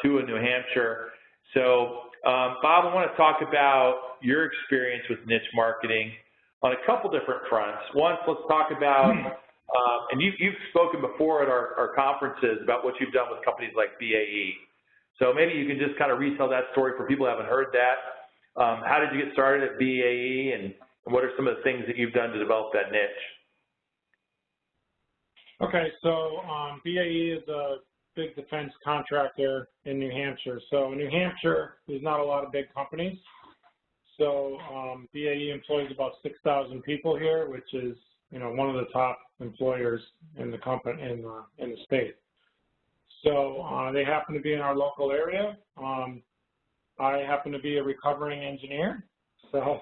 2 in New Hampshire. So Bob, I want to talk about your experience with niche marketing on a couple different fronts. One, let's talk about, and you've spoken before at our conferences about what you've done with companies like BAE. So maybe you can just kind of retell that story for people who haven't heard that. How did you get started at BAE, and what are some of the things that you've done to develop that niche? Okay, so BAE is a big defense contractor in New Hampshire. So in New Hampshire, there's not a lot of big companies. So BAE employs about 6,000 people here, which is one of the top employers in the company in the state. So they happen to be in our local area. I happen to be a recovering engineer, so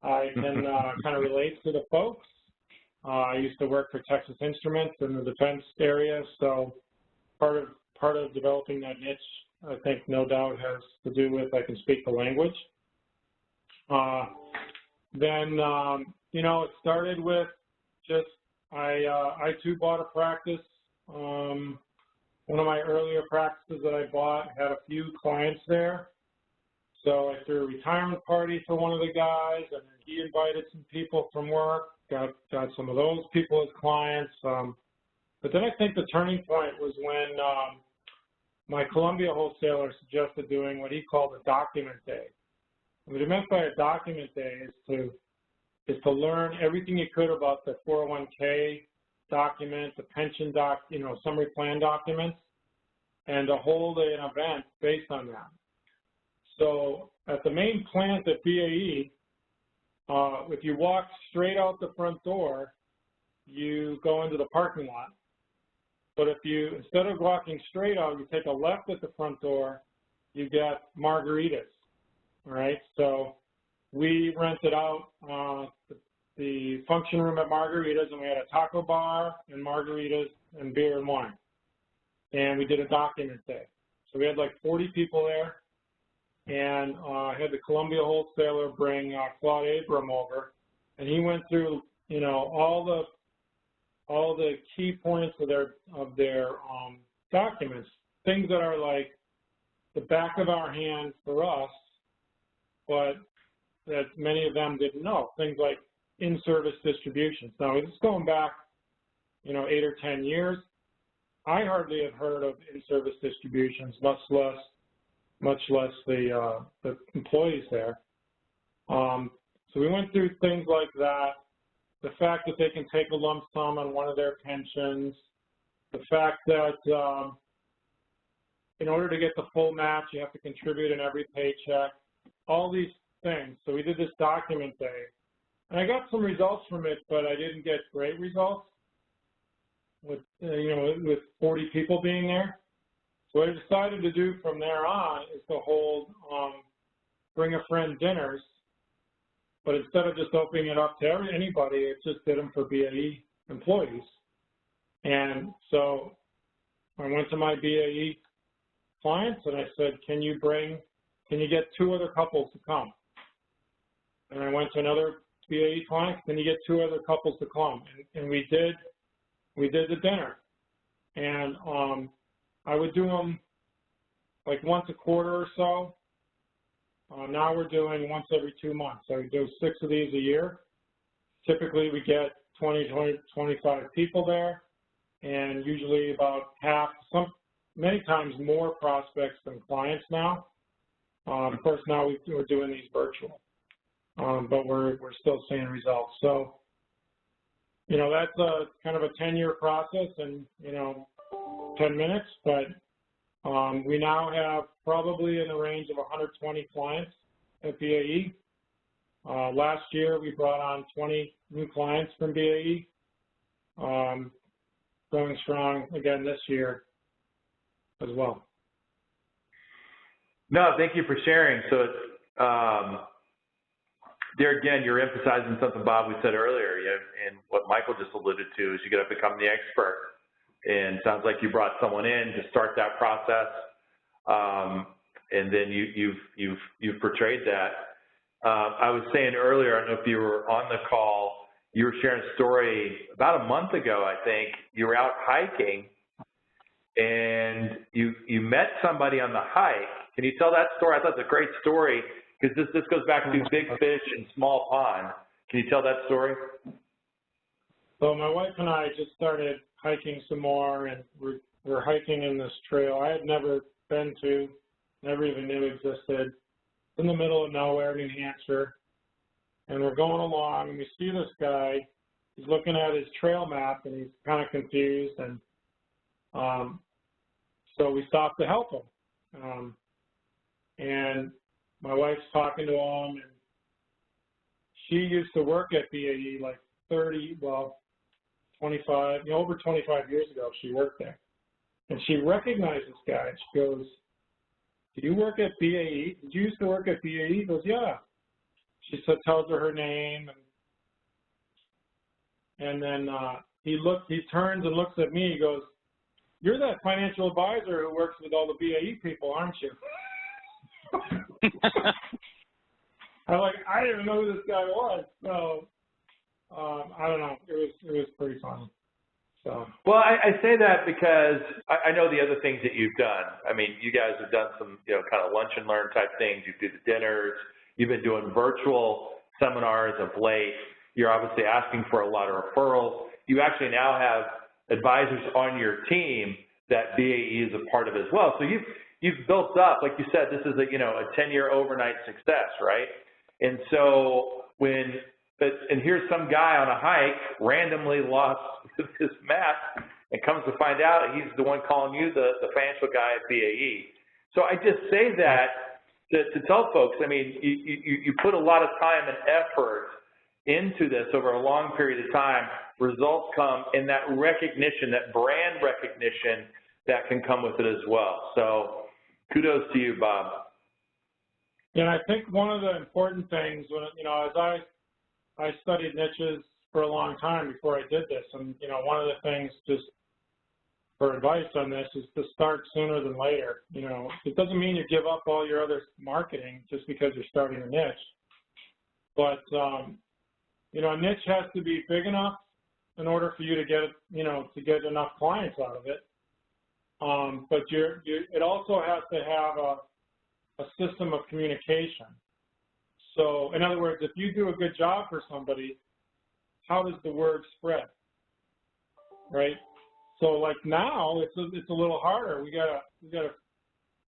I can kind of relate to the folks. I used to work for Texas Instruments in the defense area, so part of developing that niche, I think, no doubt has to do with I can speak the language. Then it started with just I too bought a practice. One of my earlier practices that I bought had a few clients there. So I threw a retirement party for one of the guys, and then he invited some people from work, got some of those people as clients. But then I think the turning point was when my Columbia wholesaler suggested doing what he called a document day. And what he meant by a document day is to learn everything you could about the 401k document, the pension summary plan documents, and to hold an event based on that. So at the main plant at BAE, if you walk straight out the front door, you go into the parking lot. But if you, instead of walking straight out, you take a left at the front door, you get margaritas, all right? So we rented out the function room at Margaritas, and we had a taco bar and margaritas and beer and wine. And we did a document day. So we had like 40 people there, and I had the Columbia wholesaler bring Claude Abram over, and he went through, you know, all the key points of their documents, things that are like the back of our hand for us, but that many of them didn't know. Things like in-service distributions. Now, it's going back, you know, 8 or 10 years. I hardly have heard of in-service distributions, much less the employees there. So we went through things like that. The fact that they can take a lump sum on one of their pensions, the fact that in order to get the full match, you have to contribute in every paycheck, all these things. So we did this document day, and I got some results from it, but I didn't get great results with, you know, with 40 people being there. So what I decided to do from there on is to hold bring a friend dinners, but instead of just opening it up to anybody, it just did them for BAE employees. And so I went to my BAE clients and I said, can you get 2 other couples to come? And I went to another BAE client, can you get 2 other couples to come? And we did the dinner. And I would do them like once a quarter or so. Now we're doing once every 2 months. So we do 6 of these a year. Typically we get 20, 25 people there, and usually about half, many times more prospects than clients now. Of course, now we're doing these virtual, but we're still seeing results. So, you know, that's a kind of a 10-year process and, you know, 10 minutes, but we now have probably in the range of 120 clients at BAE. Last year, we brought on 20 new clients from BAE, going strong again this year as well. No, thank you for sharing. So it's, there again, you're emphasizing something, Bob, we said earlier, and what Michael just alluded to is you got to become the expert. And it sounds like you brought someone in to start that process, and then you've portrayed that. I was saying earlier, I don't know if you were on the call, you were sharing a story about a month ago, I think. You were out hiking, and you met somebody on the hike. Can you tell that story? I thought it's a great story because this goes back to big fish and small pond. Can you tell that story? So my wife and I just started hiking some more, and we're hiking in this trail I had never been to, never even knew existed. It's in the middle of nowhere, New Hampshire, and we're going along, and we see this guy. He's looking at his trail map, and he's kind of confused, and so we stopped to help him. And my wife's talking to him, and she used to work at BAE like 25, you know, over 25 years ago, she worked there. And she recognized this guy, and she goes, do you work at BAE? Did you used to work at BAE? He goes, yeah. She tells her name, and then he turns and looks at me, he goes, you're that financial advisor who works with all the BAE people, aren't you? I'm like, I didn't even know who this guy was, so I don't know. It was pretty funny. So. Well, I say that because I know the other things that you've done. I mean, you guys have done some, you know, kind of lunch and learn type things. You do the dinners. You've been doing virtual seminars of late. You're obviously asking for a lot of referrals. You actually now have advisors on your team that BAE is a part of as well. So you've built up, like you said, this is a 10-year overnight success, right? And so and here's some guy on a hike randomly lost his map and comes to find out he's the one calling you the financial guy at BAE. So I just say that to tell folks, I mean, you put a lot of time and effort into this over a long period of time, results come in that recognition, that brand recognition that can come with it as well. So kudos to you, Bob. And I think one of the important things, when, you know, as I studied niches for a long time before I did this, and, you know, one of the things just for advice on this is to start sooner than later. You know, it doesn't mean you give up all your other marketing just because you're starting a niche. But, you know, a niche has to be big enough in order for you to get, you know, to get enough clients out of it. But it also has to have a system of communication. So, in other words, if you do a good job for somebody, how does the word spread, right? So, like now, it's a little harder. We gotta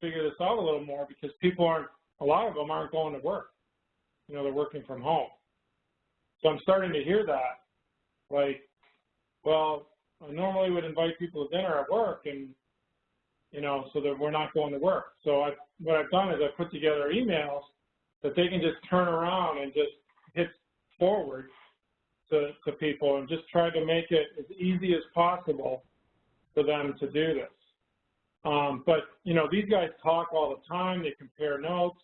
figure this out a little more because a lot of them aren't going to work. You know, they're working from home. So I'm starting to hear that, like, well, I normally would invite people to dinner at work, and you know, so that we're not going to work. So what I've done is I put together emails that they can just turn around and just hit forward to people and just try to make it as easy as possible for them to do this. But, you know, these guys talk all the time. They compare notes.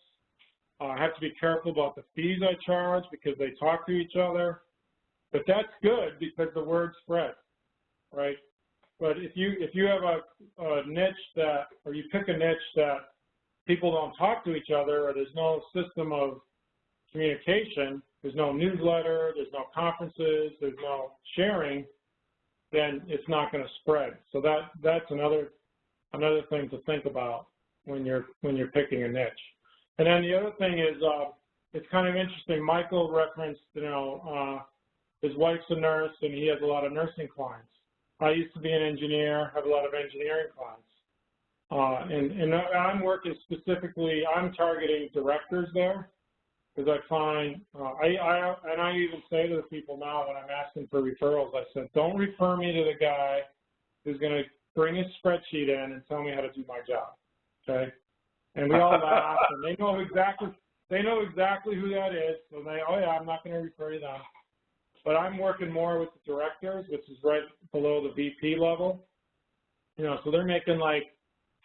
I have to be careful about the fees I charge because they talk to each other. But that's good because the word spreads, right? But if you have a niche that, or you pick a niche that people don't talk to each other, or there's no system of communication, there's no newsletter, there's no conferences, there's no sharing, then it's not going to spread. So that's another thing to think about when you're picking a niche. And then the other thing is, it's kind of interesting. Michael referenced, you know, his wife's a nurse and he has a lot of nursing clients. I used to be an engineer, have a lot of engineering clients. And I'm working specifically, I'm targeting directors there because I find, and I even say to the people now when I'm asking for referrals, I said, don't refer me to the guy who's going to bring his spreadsheet in and tell me how to do my job, okay? And we all laugh, and they know exactly who that is, so they, oh yeah, I'm not going to refer you to them. But I'm working more with the directors, which is right below the VP level. You know, so they're making like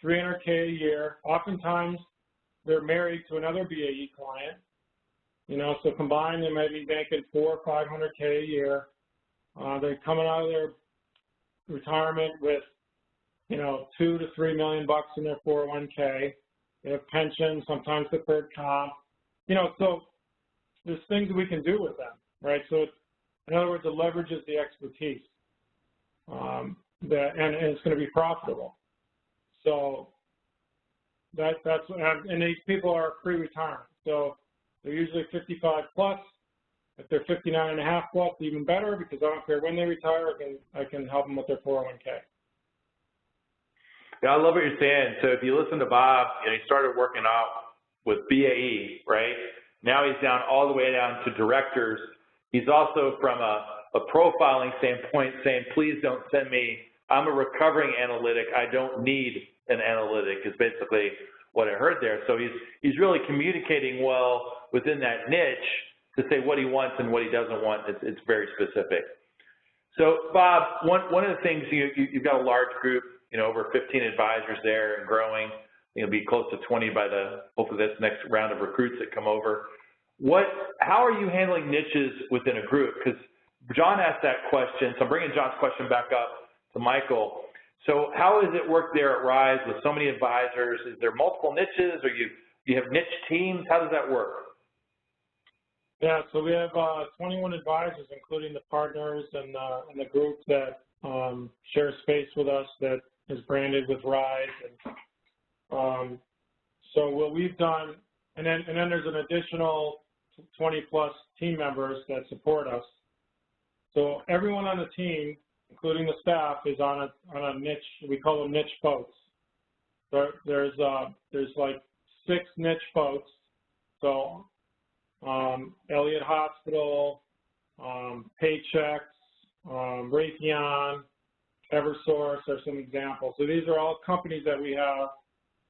$300K a year. Oftentimes, they're married to another BAE client. You know, so combined, they might be making $400 or $500K a year. They're coming out of their retirement with, you know, $2 to $3 million in their 401K. They have pensions, sometimes deferred comp. You know, so there's things we can do with them, right? So in other words, it leverages the expertise, and it's going to be profitable. So and these people are pre-retirement, so they're usually 55 plus. If they're 59 and a half plus, even better because I don't care when they retire. I can help them with their 401K. Yeah, I love what you're saying. So if you listen to Bob, you know, he started working out with BAE, right? Now he's down all the way down to directors. He's also from a profiling standpoint saying, please don't send me, I'm a recovering analytic, I don't need an analytic is basically what I heard there. So he's really communicating well within that niche to say what he wants and what he doesn't want. It's very specific. So Bob, one of the things, you've got a large group, you know, over 15 advisors there and growing. It'll be close to 20 by hopefully this next round of recruits that come over. How are you handling niches within a group? Because John asked that question, so I'm bringing John's question back up to Michael. So how has it worked there at Rise with so many advisors? Is there multiple niches, or you have niche teams? How does that work? Yeah, so we have 21 advisors, including the partners and the group that share space with us that is branded with Rise. And so what we've done, and then there's an additional 20 plus team members that support us. So everyone on the team, including the staff, is on a niche. We call them niche folks. There's like 6 niche folks. So Elliott Hospital, Paychex, Raytheon, Eversource are some examples. So these are all companies that we have.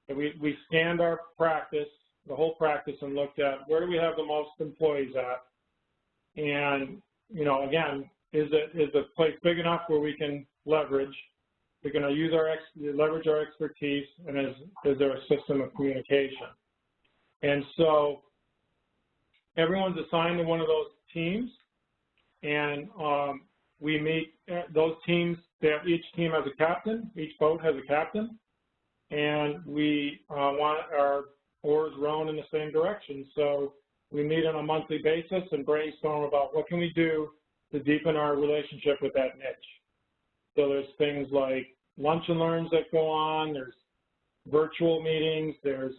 And we scanned our practice, the whole practice, and looked at where do we have the most employees at, And, you know, again, is the place big enough where we can leverage? We're going to use leverage our expertise, and is there a system of communication? And so everyone's assigned to one of those teams, and we meet those teams. Each team has a captain. Each boat has a captain, and we want our oars rowing in the same direction. So we meet on a monthly basis and brainstorm about what can we do to deepen our relationship with that niche. So there's things like lunch and learns that go on. There's virtual meetings. There's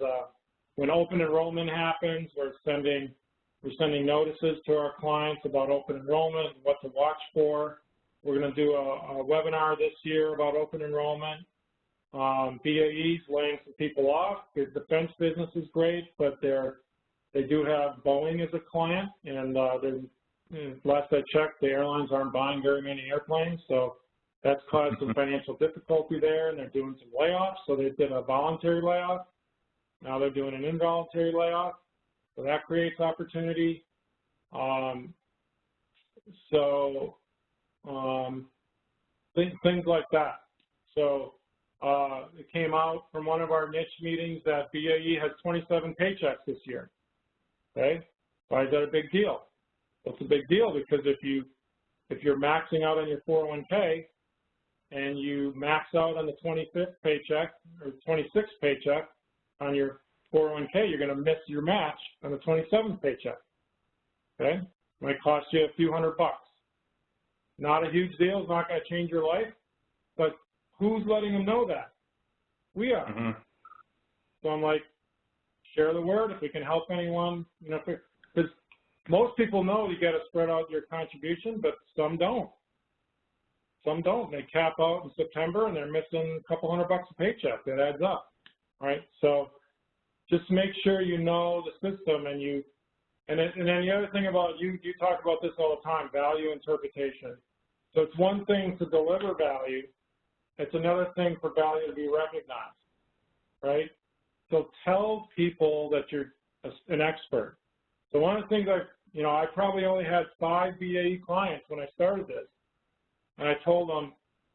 when open enrollment happens, we're sending notices to our clients about open enrollment, what to watch for. We're going to do a webinar this year about open enrollment. BAE's laying some people off. The defense business is great, but they do have Boeing as a client, and last I checked, the airlines aren't buying very many airplanes, so that's caused some financial difficulty there, and they're doing some layoffs. So they did a voluntary layoff. Now they're doing an involuntary layoff, so that creates opportunity. Things like that. So it came out from one of our niche meetings that BAE has 27 paychecks this year. Okay, why is that a big deal? Well, it's a big deal because if you're maxing out on your 401k and you max out on the 25th paycheck or 26th paycheck on your 401k, you're going to miss your match on the 27th paycheck. Okay, might cost you a few $100. Not a huge deal. It's not going to change your life, but who's letting them know that? We are. Mm-hmm. So I'm like, share the word if we can help anyone. You know, because most people know you got to spread out your contribution, but some don't. Some don't. They cap out in September and they're missing a couple $100 a paycheck. That adds up, right? So just make sure you know the system, and then the other thing about you talk about this all the time, value interpretation. So it's one thing to deliver value. It's another thing for value to be recognized, right? So tell people that you're an expert. So one of the things I probably only had 5 BAE clients when I started this. And I told them,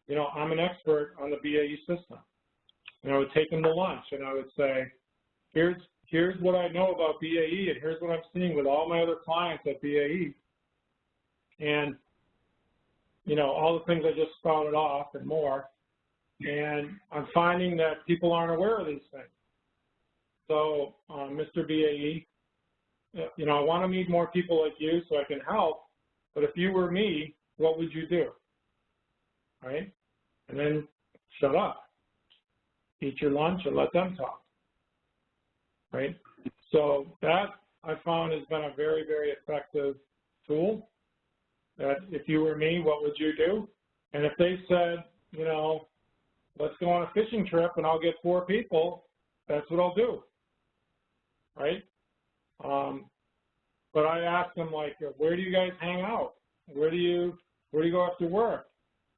you know, I'm an expert on the BAE system. And I would take them to lunch and I would say, here's what I know about BAE, and here's what I'm seeing with all my other clients at BAE. And, you know, all the things I just spouted off and more. And I'm finding that people aren't aware of these things. So, Mr. BAE, you know, I want to meet more people like you so I can help, but if you were me, what would you do? Right? And then shut up. Eat your lunch and let them talk. Right? So that, I found, has been a very, very effective tool. That if you were me, what would you do? And if they said, you know, let's go on a fishing trip and I'll get 4 people, that's what I'll do. Right? But I asked them, like, where do you guys hang out? Where do you go after work?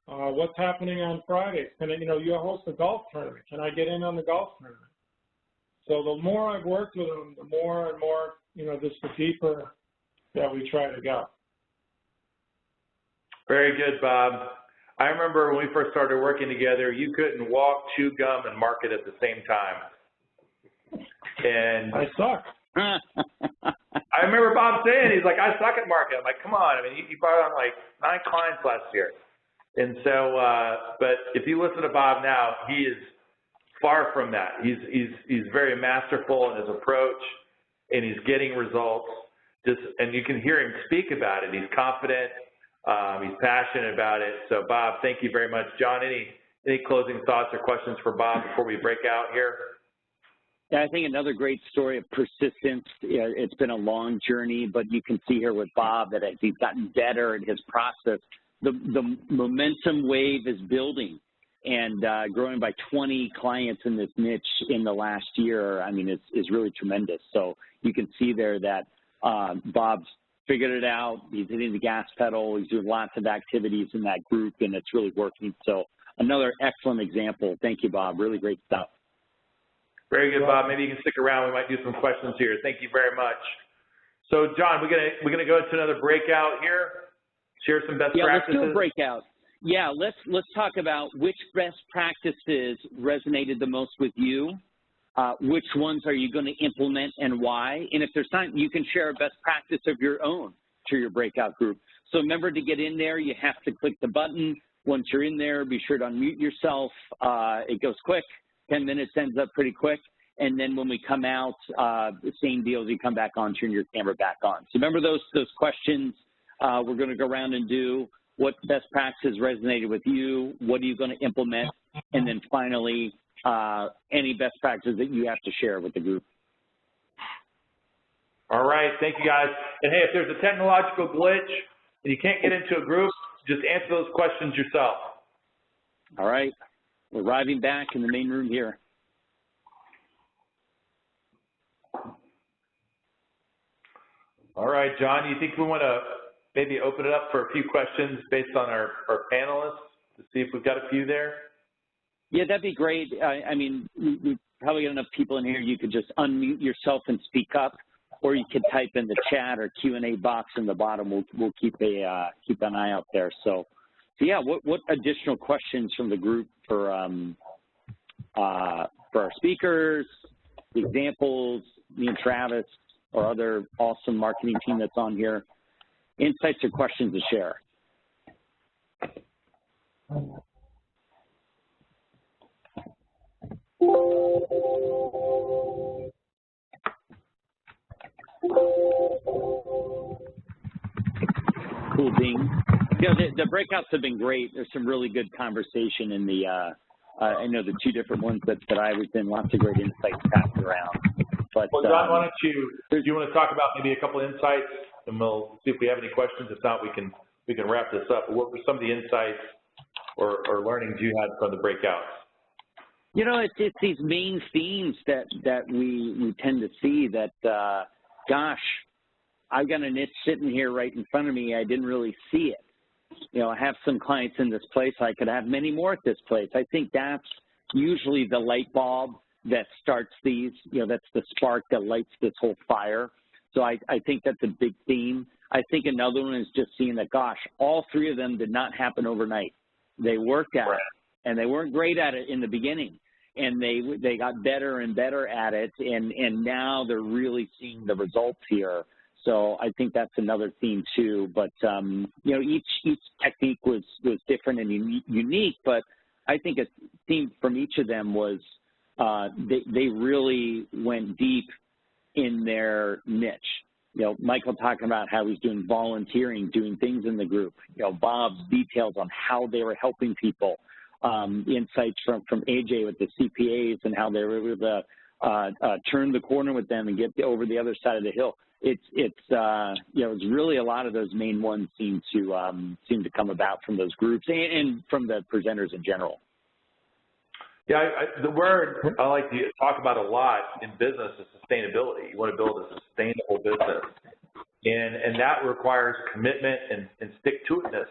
What's happening on Fridays? You host a golf tournament. Can I get in on the golf tournament? So the more I've worked with them, the more and more, just the deeper that we try to go. Very good, Bob. I remember when we first started working together, you couldn't walk, chew gum, and market at the same time. And I suck. I remember Bob saying, he's like, I suck at marketing. I'm like, come on. I mean, you brought on like 9 clients last year. And so, but if you listen to Bob now, he is far from that. He's very masterful in his approach, and he's getting results. And you can hear him speak about it. He's confident. He's passionate about it. So, Bob, thank you very much. John, any closing thoughts or questions for Bob before we break out here? Yeah, I think another great story of persistence. It's been a long journey, but you can see here with Bob that as he's gotten better at his process, the momentum wave is building and growing by 20 clients in this niche in the last year. I mean, is really tremendous. So you can see there that Bob's figured it out. He's hitting the gas pedal. He's doing lots of activities in that group, and it's really working. So another excellent example. Thank you, Bob. Really great stuff. Very good, Bob. Maybe you can stick around. We might do some questions here. Thank you very much. So, John, we're gonna go into another breakout here. Share some best practices. Let's do a breakout. Yeah, let's talk about which best practices resonated the most with you. Which ones are you going to implement and why? And if there's time, you can share a best practice of your own to your breakout group. So remember, to get in there, you have to click the button. Once you're in there, be sure to unmute yourself. It goes quick. 10 minutes ends up pretty quick. And then when we come out, the same deal as you come back on, turn your camera back on. So remember those questions we're going to go around and do. What best practices resonated with you? What are you going to implement? And then finally, any best practices that you have to share with the group. All right, thank you guys. And hey, if there's a technological glitch and you can't get into a group, just answer those questions yourself. All right, we're arriving back in the main room here. All right, John, you think we want to maybe open it up for a few questions based on our panelists to see if we've got a few there? Yeah, that'd be great. I mean, we probably got enough people in here. You could just unmute yourself and speak up, or you could type in the chat or Q&A box in the bottom. We'll keep an eye out there. So yeah, what additional questions from the group for our speakers, examples, me and Travis, or other awesome marketing team that's on here? Insights or questions to share? Cool, Ding. Yeah, the breakouts have been great. There's some really good conversation in the, I know the two different ones that I was in, lots of great insights passed around. But, well, John, why don't do you want to talk about maybe a couple of insights, and we'll see if we have any questions. If not, we can wrap this up. What were some of the insights or learnings you had from the breakouts? You know, it's these main themes that we tend to see that, gosh, I've got a niche sitting here right in front of me. I didn't really see it. You know, I have some clients in this place. I could have many more at this place. I think that's usually the light bulb that starts these, you know, that's the spark that lights this whole fire. So I think that's a big theme. I think another one is just seeing that, gosh, all three of them did not happen overnight. They worked at it, and they weren't great at it in the beginning. And they got better and better at it, and now they're really seeing the results here. So I think that's another theme too. But you know, each technique was different and unique. But I think a theme from each of them was they really went deep in their niche. You know, Michael talking about how he's doing volunteering, doing things in the group. You know, Bob's details on how they were helping people. Insights from AJ with the CPAs and how they were able to turn the corner with them and get over the other side of the hill. It's you know, it's really a lot of those main ones seem to come about from those groups and from the presenters in general. Yeah, the word I like to talk about a lot in business is sustainability. You want to build a sustainable business, and that requires commitment and stick-to-itness.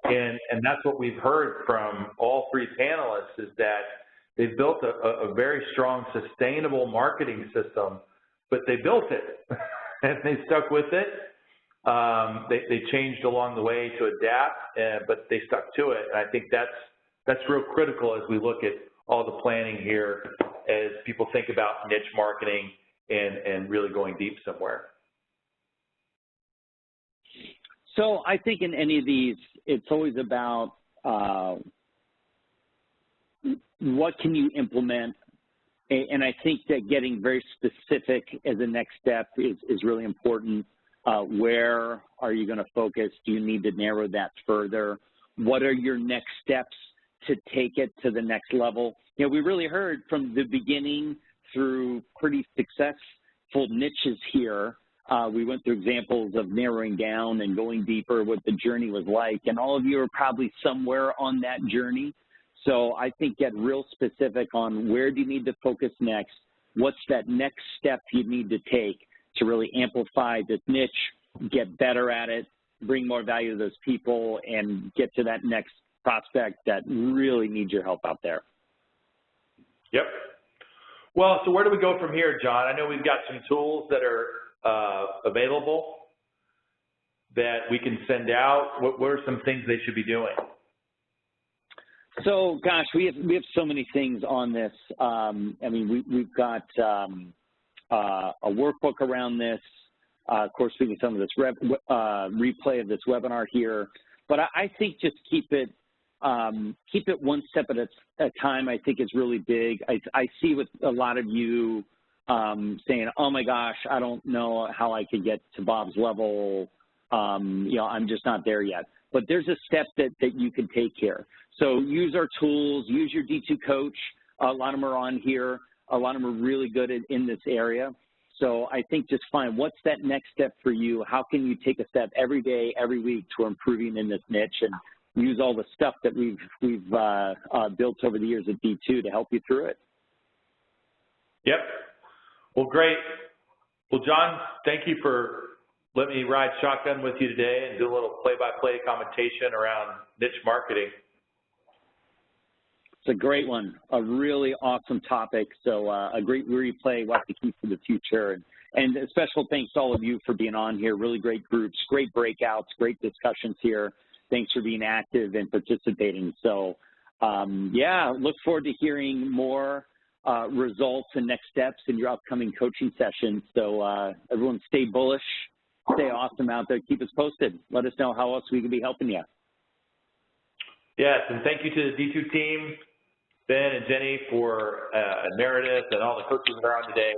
And that's what we've heard from all three panelists, is that they've built a very strong, sustainable marketing system, but they built it and they stuck with it. They changed along the way to adapt, but they stuck to it. And I think that's real critical as we look at all the planning here, as people think about niche marketing and really going deep somewhere. So I think in any of these, it's always about what can you implement, and I think that getting very specific as a next step is really important. Where are you going to focus? Do you need to narrow that further? What are your next steps to take it to the next level? You know, we really heard from the beginning through pretty successful niches here. We went through examples of narrowing down and going deeper, what the journey was like, and all of you are probably somewhere on that journey. So I think get real specific on where do you need to focus next, what's that next step you need to take to really amplify this niche, get better at it, bring more value to those people, and get to that next prospect that really needs your help out there. Yep. Well, so where do we go from here, John? I know we've got some tools that are available that we can send out? What are some things they should be doing? So, gosh, we have so many things on this. I mean, we've got a workbook around this. Of course, we can some of this replay of this webinar here. But I think just keep it one step at a time. I think is really big. I see with a lot of you saying, "Oh my gosh, I don't know how I could get to Bob's level. You know, I'm just not there yet." But there's a step that you can take here. So use our tools, use your D2 coach. A lot of them are on here. A lot of them are really good in this area. So I think just find what's that next step for you. How can you take a step every day, every week to improving in this niche, and use all the stuff that we've built over the years at D2 to help you through it. Yep. Well, great. Well, John, thank you for letting me ride shotgun with you today and do a little play-by-play commentation around niche marketing. It's a great one, a really awesome topic. So a great replay, what to keep for the future. And a special thanks to all of you for being on here. Really great groups, great breakouts, great discussions here. Thanks for being active and participating. So yeah, look forward to hearing more results and next steps in your upcoming coaching sessions. So everyone stay bullish, stay awesome out there. Keep us posted. Let us know how else we can be helping you. Yes, and thank you to the D2 team, Ben and Jenny for Meredith and all the coaches that are on today.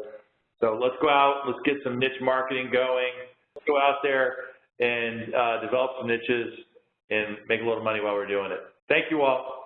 So let's go out, let's get some niche marketing going. Let's go out there and develop some niches and make a little money while we're doing it. Thank you all.